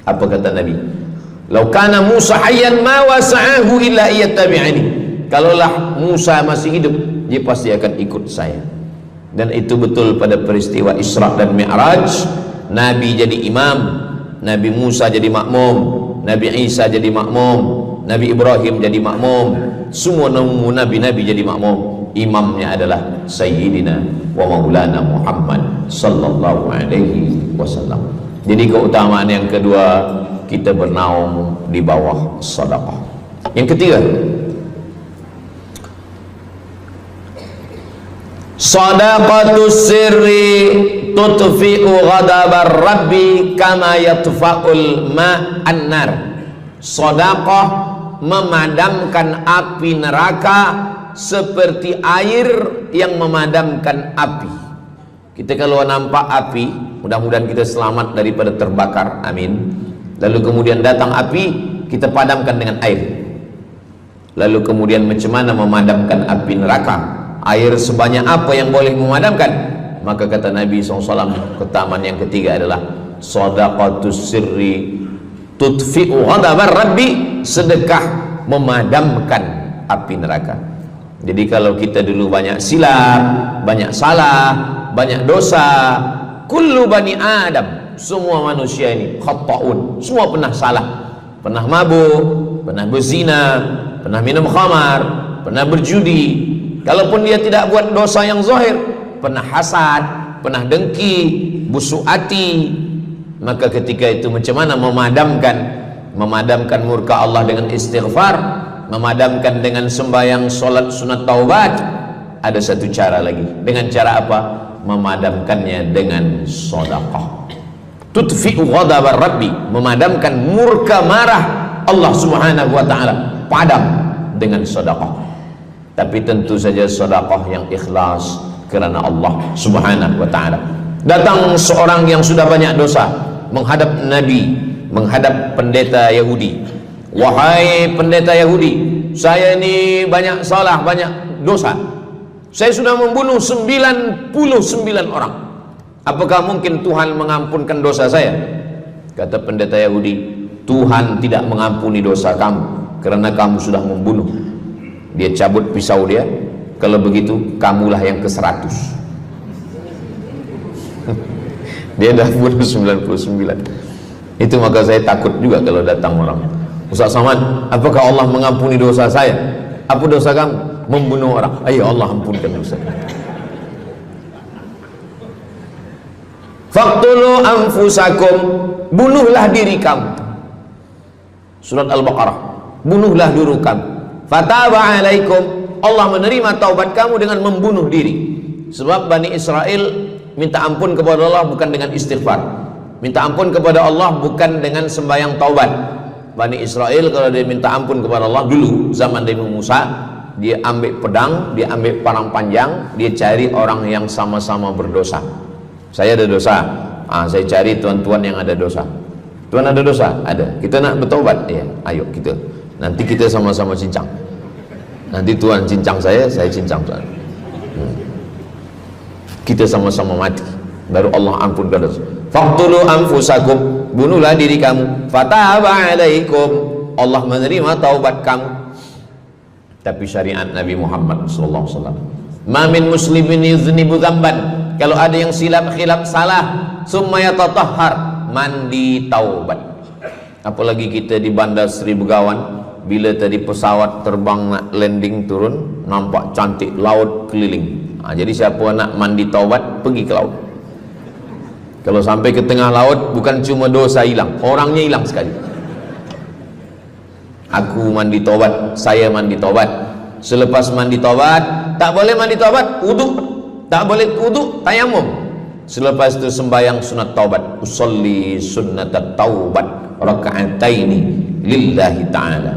Apa kata Nabi? "Lau kana Musa hayyan ma wasa'ahu illa iyattabi'ani." Kalaulah Musa masih hidup, dia pasti akan ikut saya. Dan itu betul pada peristiwa Isra dan Mi'raj. Nabi jadi imam, Nabi Musa jadi makmum, Nabi Isa jadi makmum, Nabi Ibrahim jadi makmum, semua nabi-nabi jadi makmum. Imamnya adalah Sayyidina wa Maulana Muhammad sallallahu alaihi wasallam. Jadi keutamaan yang kedua, kita bernaung di bawah sedekah. Yang ketiga, sadaqatus sirri tutfi'u ghadabar rabbi kama yatfa'ul ma'an nar. Sedekah memadamkan api neraka seperti air yang memadamkan api. Kita kalau nampak api, mudah-mudahan kita selamat daripada terbakar, amin. Lalu kemudian datang api, kita padamkan dengan air. Lalu kemudian macam mana memadamkan api neraka? Air sebanyak apa yang boleh memadamkan? Maka kata Nabi SAW, keutamaan yang ketiga adalah sadaqatus sirri tutfi'u ghadabar rabbi, sedekah memadamkan api neraka. Jadi kalau kita dulu banyak silap, banyak salah, banyak dosa. Kullu bani Adam, semua manusia ini khata'un, semua pernah salah, pernah mabuk, pernah berzina, pernah minum khamar, pernah berjudi. Kalaupun dia tidak buat dosa yang zahir, pernah hasad, pernah dengki, busuk hati. Maka ketika itu macam mana memadamkan murka Allah dengan istighfar, memadamkan dengan sembahyang, solat, sunat, taubat? Ada satu cara lagi. Dengan cara apa? Memadamkannya dengan sedekah. Tudfi'u ghadabar rabbi, memadamkan murka marah Allah subhanahu wa ta'ala, padam dengan sedekah. Tapi tentu saja sedekah yang ikhlas kerana Allah subhanahu wa ta'ala. Datang seorang yang sudah banyak dosa menghadap Nabi, menghadap pendeta Yahudi. Wahai pendeta Yahudi, saya ini banyak salah, banyak dosa. Saya sudah membunuh 99 orang. Apakah mungkin Tuhan mengampunkan dosa saya? Kata pendeta Yahudi, Tuhan tidak mengampuni dosa kamu kerana kamu sudah membunuh. Dia cabut pisau dia. Kalau begitu kamulah yang ke-100. Dia dah bunuh 99. Itu maka saya takut juga kalau datang orang, Ustaz Samad, apakah Allah mengampuni dosa saya? Apa dosa kamu? Membunuh orang. Ayo Allah ampunkan dosa. Faqtulu anfusakum, bunuhlah diri kamu. Surat Al-Baqarah. Bunuhlah diri kamu. Fataba alaikum, Allah menerima taubat kamu dengan membunuh diri. Sebab Bani Israel minta ampun kepada Allah bukan dengan istighfar, minta ampun kepada Allah bukan dengan sembahyang taubat. Bani Israel kalau dia minta ampun kepada Allah dulu zaman Nabi Musa, dia ambil pedang, dia ambil parang panjang, dia cari orang yang sama-sama berdosa. Saya ada dosa, saya cari tuan-tuan yang ada dosa. Tuan ada dosa? Ada. Kita nak bertaubat? Ya, ayo kita. Nanti kita sama-sama cincang. Nanti tuan cincang saya cincang tuan. Kita sama-sama mati, baru Allah ampunkan dosa. Faqtulu anfusakum, bunuhlah diri kamu. Fataba alaikum, Allah menerima taubat kamu. Tapi syariat Nabi Muhammad sallallahu alaihi wasallam, ma min muslimin yuznibu dzamban, kalau ada yang silap khilaf salah, summa yatatahhar, mandi taubat. Apalagi kita di Bandar Seri Begawan, bila tadi pesawat terbang nak landing turun, nampak cantik laut keliling. Jadi siapa nak mandi taubat, pergi ke laut. Kalau sampai ke tengah laut, bukan cuma dosa hilang, orangnya hilang sekali. Aku mandi taubat, saya mandi taubat. Selepas mandi taubat, tak boleh mandi taubat, wuduk. Tak boleh wuduk, tayamum. Selepas itu sembahyang sunat taubat, usolli sunnatat taubat raka'ataini lillahi ta'ala.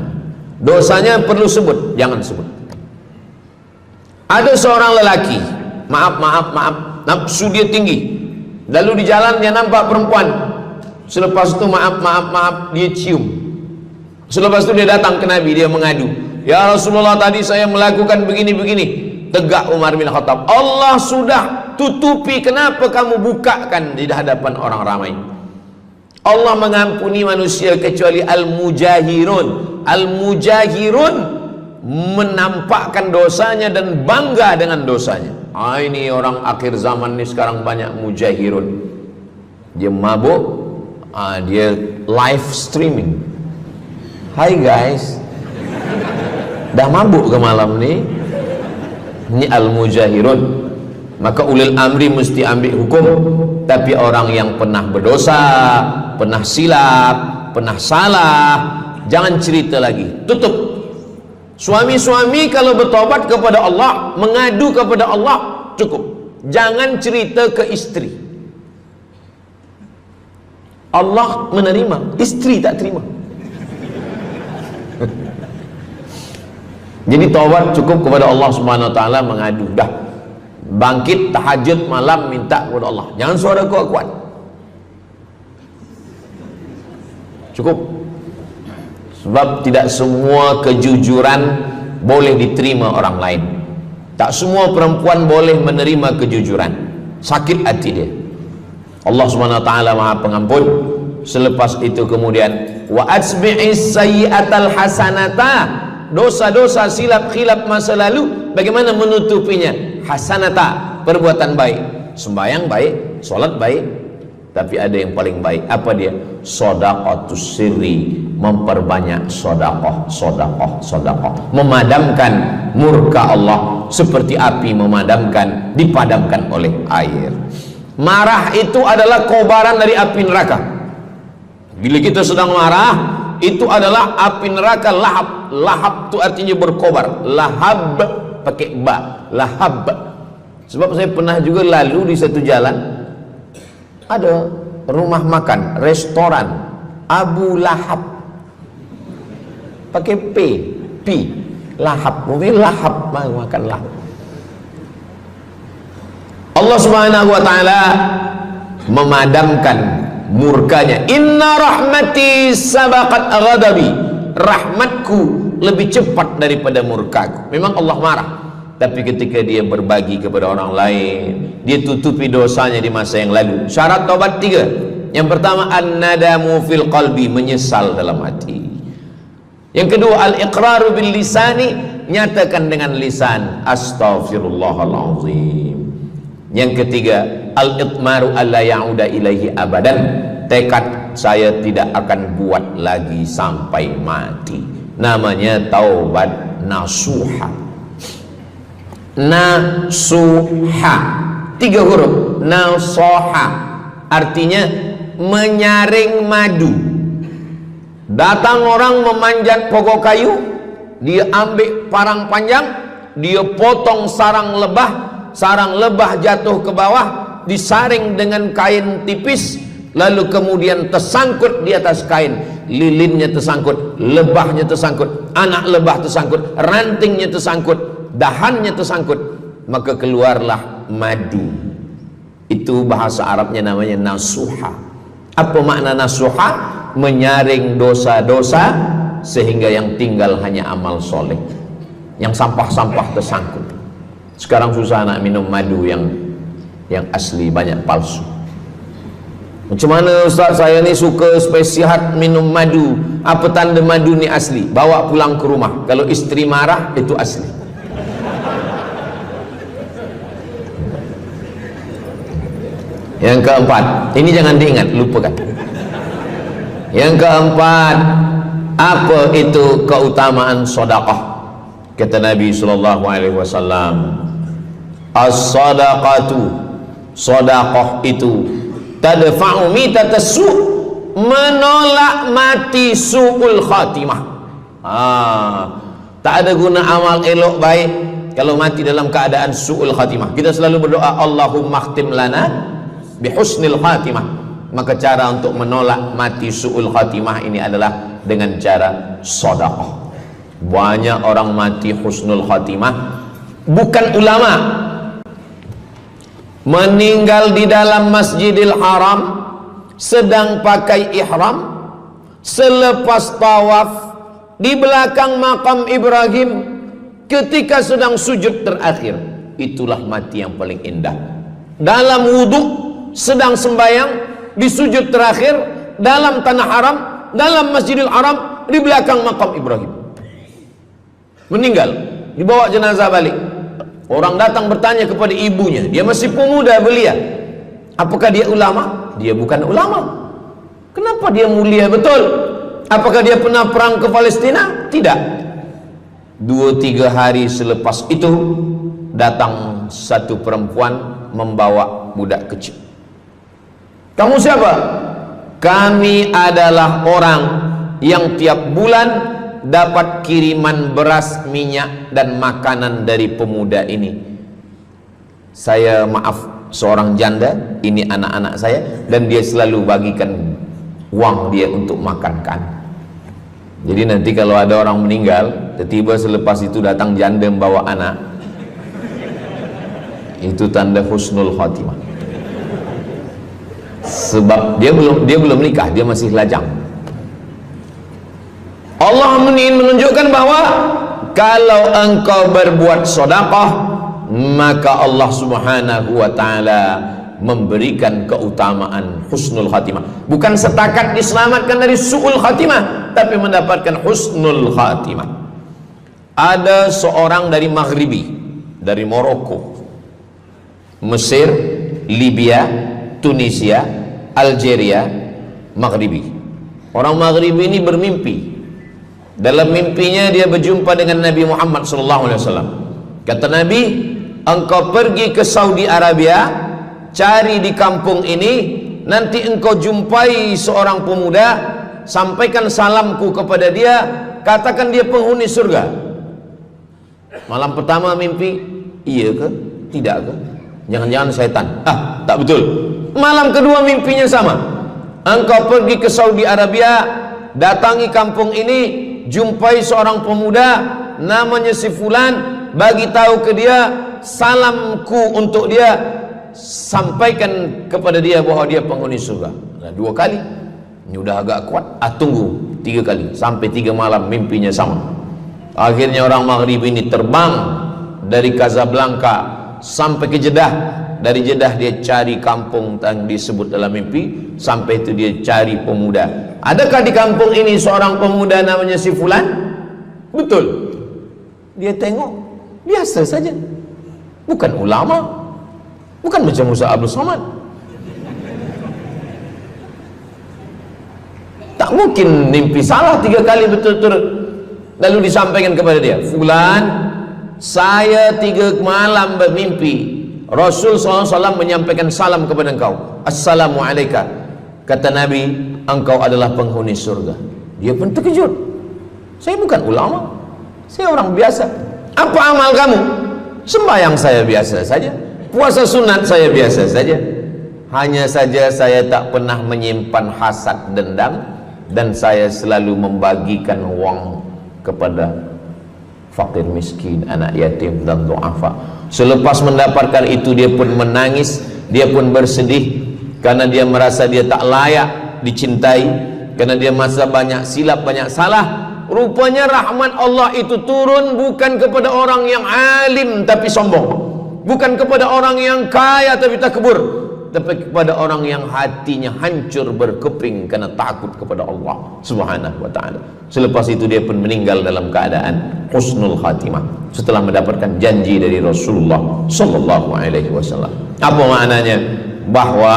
Dosanya perlu sebut, jangan sebut. Ada seorang lelaki, maaf, nafsu dia tinggi. Lalu di jalan dia nampak perempuan. Selepas itu maaf, dia cium. Selepas itu dia datang ke Nabi, dia mengadu, ya Rasulullah, tadi saya melakukan begini-begini. Tegak Umar bin Khattab, Allah sudah tutupi, kenapa kamu bukakan di hadapan orang ramai? Allah mengampuni manusia kecuali al-mujahirun. Al-mujahirun menampakkan dosanya dan bangga dengan dosanya. Ini orang akhir zaman ni sekarang banyak mujahirun. Dia mabuk, dia live streaming. Hai guys, dah mabuk ke malam ni? Ini al-mujahirun. Maka ulil amri mesti ambil hukum. Tapi orang yang pernah berdosa, pernah silap, pernah salah, jangan cerita lagi, tutup. Suami-suami kalau bertobat kepada Allah, mengadu kepada Allah, cukup. Jangan cerita ke istri. Allah menerima, istri tak terima. Jadi taubat cukup kepada Allah Subhanahu wa taala, mengadu dah. Bangkit tahajud malam minta kepada Allah. Jangan suara kuat-kuat. Cukup. Sebab tidak semua kejujuran boleh diterima orang lain. Tak semua perempuan boleh menerima kejujuran. Sakit hati dia. Allah Subhanahu wa taala Maha Pengampun. Selepas itu kemudian wa asbi'is sayyi'atal hasanata, dosa-dosa silap khilaf masa lalu bagaimana menutupinya? Hasanata, perbuatan baik. sembahyang baik, sholat baik, tapi ada yang paling baik. Apa dia? Shadaqatus sirri, memperbanyak sedekah, memadamkan murka Allah seperti api dipadamkan oleh air. Marah itu adalah kobaran dari api neraka. Bila kita sedang marah, itu adalah api neraka lahab. Lahab itu artinya berkobar. Lahab pakai ba, lahab. Sebab saya pernah juga lalu di satu jalan, ada rumah makan, restoran Abu Lahab, pakai P, lahab, mungkin lahab, makan lahab. Allah Subhanahu wa taala memadamkan murkanya. Inna rahmati sabaqat ghadabi, rahmatku lebih cepat daripada murkaku. Memang Allah marah, tapi ketika dia berbagi kepada orang lain, dia tutupi dosanya di masa yang lalu. Syarat taubat 3. Yang pertama, an-nadamu fil qalbi, menyesal dalam hati. Yang kedua, al-iqraru bil lisani, nyatakan dengan lisan, astaghfirullahalazim. Yang ketiga, al-itmaru alla ya'uda ilaihi abadan, tekad saya tidak akan buat lagi sampai mati. Namanya taubat nasuha. Nasuha, 3 huruf. Nasoha artinya menyaring madu. Datang orang memanjat pokok kayu, dia ambil parang panjang, dia potong sarang lebah jatuh ke bawah, disaring dengan kain tipis, lalu kemudian tersangkut di atas kain, lilinnya tersangkut, lebahnya tersangkut, anak lebah tersangkut, rantingnya tersangkut, dahannya tersangkut, maka keluarlah madu. Itu bahasa Arabnya namanya nasuha. Apa makna nasuha? Menyaring dosa-dosa sehingga yang tinggal hanya amal soleh, yang sampah-sampah tersangkut. Sekarang susah nak minum madu yang asli, banyak palsu. Macam mana Ustaz, saya ni suka spesial minum madu, apa tanda madu ni asli? Bawa pulang ke rumah, kalau istri marah itu asli. Yang keempat, ini jangan diingat, lupakan. Yang keempat, apa itu keutamaan sedekah? Kata Nabi sallallahu alaihi wasallam, as-sadaqatu, sedekah itu tadfa'u mitatas su', menolak mati su'ul khatimah. Tak ada guna amal elok baik kalau mati dalam keadaan su'ul khatimah. Kita selalu berdoa, Allahumma khtim lana bihusnil khatimah. Maka cara untuk menolak mati su'ul khatimah ini adalah dengan cara sedekah. Banyak orang mati husnul khatimah, bukan ulama, meninggal di dalam Masjidil Haram sedang pakai ihram, selepas tawaf di belakang makam Ibrahim ketika sedang sujud terakhir. Itulah mati yang paling indah. Dalam wudhu sedang sembahyang, di sujud terakhir dalam tanah haram, dalam Masjidil Haram, di belakang makam Ibrahim. Meninggal, dibawa jenazah balik. Orang datang bertanya kepada ibunya, dia masih pemuda belia, apakah dia ulama? Dia bukan ulama. Kenapa dia mulia betul? Apakah dia pernah perang ke Palestina? Tidak. 2-3 hari selepas itu datang satu perempuan membawa budak kecil. Kamu siapa? Kami adalah orang yang tiap bulan dapat kiriman beras, minyak dan makanan dari pemuda ini. Saya maaf, seorang janda, ini anak-anak saya, dan dia selalu bagikan uang dia untuk makan kami. Jadi nanti kalau ada orang meninggal, tiba-tiba selepas itu datang janda membawa anak, itu tanda husnul khatimah. Sebab dia belum nikah, dia masih lajang. Allah menunjukkan bahwa kalau engkau berbuat sedekah, maka Allah Subhanahu wa taala memberikan keutamaan husnul khatimah. Bukan setakat diselamatkan dari su'ul khatimah, tapi mendapatkan husnul khatimah. Ada seorang dari Maghribi, dari Maroko, Mesir, Libya, Tunisia, Algeria, Maghribi. Orang Maghribi ini bermimpi. Dalam mimpinya dia berjumpa dengan Nabi Muhammad SAW. Kata Nabi, engkau pergi ke Saudi Arabia, cari di kampung ini, nanti engkau jumpai seorang pemuda, sampaikan salamku kepada dia, katakan dia penghuni surga. Malam pertama mimpi, iya ke? Tidak ke? Jangan-jangan syaitan. Tak betul. Malam kedua mimpinya sama. Engkau pergi ke Saudi Arabia, datangi kampung ini, jumpai seorang pemuda namanya si fulan, bagi tahu ke dia, salamku untuk dia, sampaikan kepada dia bahwa dia penghuni surga. Nah, 2 kali. Ini udah agak kuat. Tunggu 3 kali, sampai 3 malam mimpinya sama. Akhirnya orang Maghrib ini terbang dari Casablanca sampai ke Jeddah. Dari Jeddah dia cari kampung yang disebut dalam mimpi. Sampai itu dia cari pemuda. Adakah di kampung ini seorang pemuda namanya si fulan? Betul. Dia tengok, biasa saja. Bukan ulama, bukan macam Musa Abdul Somad. Tak mungkin mimpi salah 3 kali betul-betul. Lalu disampaikan kepada dia, fulan, saya 3 malam bermimpi Rasul SAW menyampaikan salam kepada engkau. Assalamualaikum. Kata Nabi, engkau adalah penghuni surga. Dia pun terkejut. Saya bukan ulama, saya orang biasa. Apa amal kamu? Sembahyang saya biasa saja, puasa sunat saya biasa saja. Hanya saja saya tak pernah menyimpan hasad dendam, dan saya selalu membagikan uang kepada fakir miskin, anak yatim dan du'afa. Selepas mendapatkan itu dia pun menangis, dia pun bersedih karena dia merasa dia tak layak dicintai, karena dia merasa banyak silap, banyak salah. Rupanya rahmat Allah itu turun bukan kepada orang yang alim tapi sombong, bukan kepada orang yang kaya tapi takbur, tapi kepada orang yang hatinya hancur berkeping karena takut kepada Allah Subhanahu wa ta'ala. Selepas itu dia pun meninggal dalam keadaan husnul khatimah setelah mendapatkan janji dari Rasulullah sallallahu alaihi wasallam. Apa maknanya? Bahwa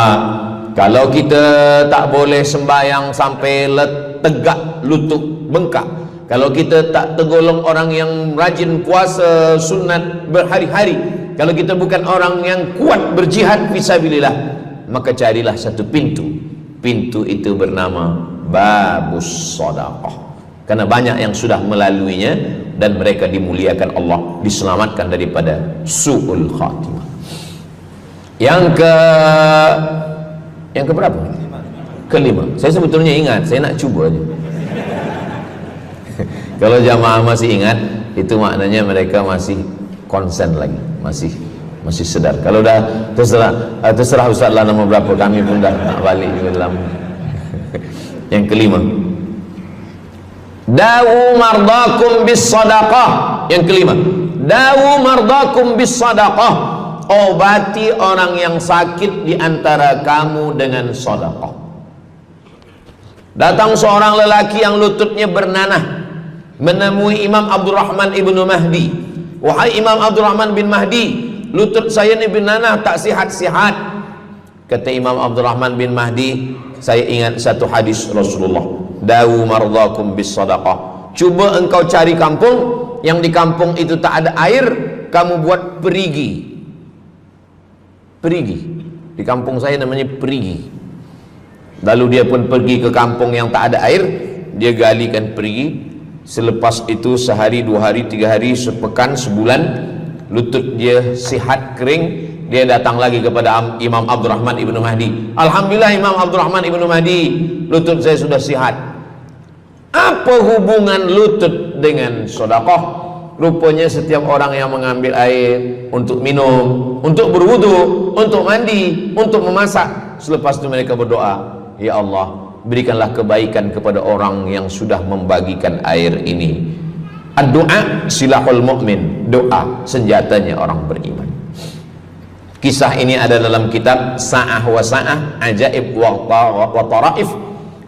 kalau kita tak boleh sembahyang sampai tegak lutut bengkak, kalau kita tak tergolong orang yang rajin puasa sunat berhari-hari, kalau kita bukan orang yang kuat berjihad fisabilillah, maka carilah satu pintu. Pintu itu bernama babus sedekah. Karena banyak yang sudah melaluinya dan mereka dimuliakan Allah, diselamatkan daripada su'ul khatimah. Yang ke berapa? Kelima. Saya sebetulnya ingat, saya nak cuba aja. Kalau jamaah masih ingat, itu maknanya mereka masih konsen lagi, masih sedar. Kalau dah terserah Ustaz lah nama berapa, kami pun dah nak balik ke dalam. Yang kelima, dawu mardakum bis sadaqah. Yang kelima, dawu mardakum bis sadaqah. Obati orang yang sakit di antara kamu dengan sedekah. Datang seorang lelaki yang lututnya bernanah menemui Imam Abdurrahman ibnu Mahdi. Wahai Imam Abdurrahman bin Mahdi, lutut saya ni bernanah, tak sihat-sihat. Kata Imam Abdurrahman bin Mahdi, saya ingat satu hadis Rasulullah, dawu mardakum bis sadaqah. Cuba engkau cari kampung yang di kampung itu tak ada air, kamu buat perigi. Perigi, di kampung saya namanya perigi. Lalu dia pun pergi ke kampung yang tak ada air, dia galikan perigi. Selepas itu sehari, 2 hari, 3 hari, sepekan, sebulan, lutut dia sihat kering. Dia datang lagi kepada Imam Abdurrahman ibnu Mahdi. Alhamdulillah Imam Abdurrahman ibnu Mahdi, lutut saya sudah sihat. Apa hubungan lutut dengan sedekah? Rupanya setiap orang yang mengambil air untuk minum, untuk berwudu, untuk mandi, untuk memasak, selepas itu mereka berdoa, ya Allah, berikanlah kebaikan kepada orang yang sudah membagikan air ini. Ad-du'a silahul mu'min, doa senjatanya orang beriman. Kisah ini ada dalam kitab Sa'ah wa Sa'ah, Ajaib wa Taraif.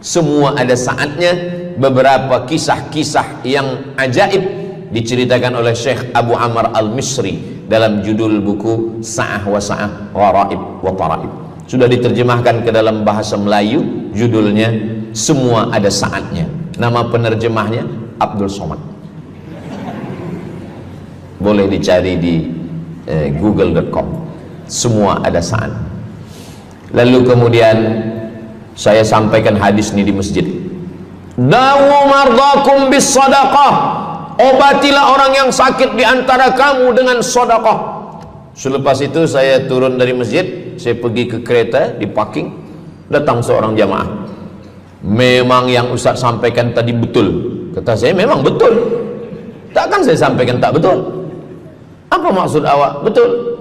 Semua ada saatnya. Beberapa kisah-kisah yang ajaib diceritakan oleh Syekh Abu Amr Al-Misri dalam judul buku Sa'ah wa Sa'ah Gharaib wa Taraib. Sudah diterjemahkan ke dalam bahasa Melayu, judulnya Semua Ada Saatnya. Nama penerjemahnya Abdul Somad. Boleh dicari di google.com. Semua ada saat. Lalu kemudian saya sampaikan hadis ini di masjid. Dawu mardakum bis sadaqah. Obatilah orang yang sakit di antara kamu dengan sedekah. Selepas itu saya turun dari masjid, saya pergi ke kereta, di parking, datang seorang jamaah. Memang yang Ustaz sampaikan tadi betul. Kata saya, memang betul. Takkan saya sampaikan tak betul? Apa maksud awak? Betul.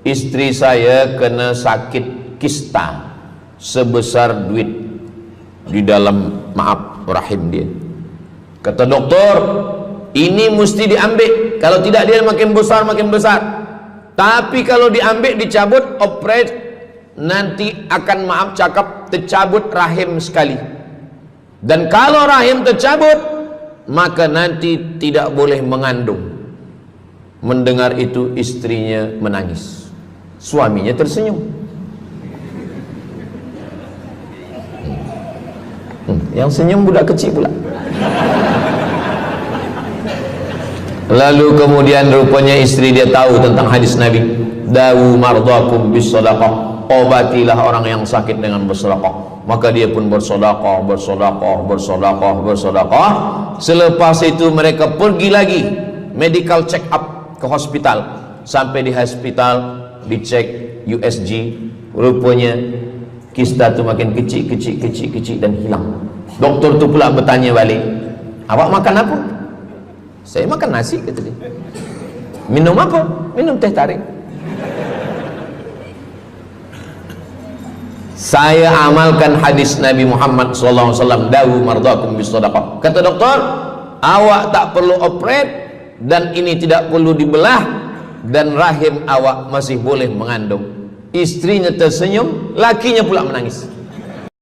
Istri saya kena sakit kista sebesar duit di dalam, maaf, rahim dia. Kata doktor, ini mesti diambil, kalau tidak dia makin besar makin besar. Tapi kalau diambil, dicabut, operate, nanti akan, maaf cakap, tercabut rahim sekali. Dan kalau rahim tercabut, maka nanti tidak boleh mengandung. Mendengar itu istrinya menangis, suaminya tersenyum. Yang senyum budak kecil pula. Lalu kemudian rupanya istri dia tahu tentang hadis Nabi, dawu mardakum bis sadaqah, obatilah orang yang sakit dengan bersedekah. Maka dia pun bersedekah, bersedekah, bersedekah, bersedekah. Selepas itu mereka pergi lagi medical check up ke hospital. Sampai di hospital dicek USG, rupanya kista itu makin kecil, kecil, kecil, kecil dan hilang. Doktor tu pula bertanya balik, awak makan apa? Saya makan nasi, kata dia. Minum apa? Minum teh tarik. Saya amalkan hadis Nabi Muhammad SAW, dawu mardakum bis sadaqah. Kata doktor, awak tak perlu operate, dan ini tidak perlu dibelah, dan rahim awak masih boleh mengandung. Istrinya tersenyum, lakinya pula menangis.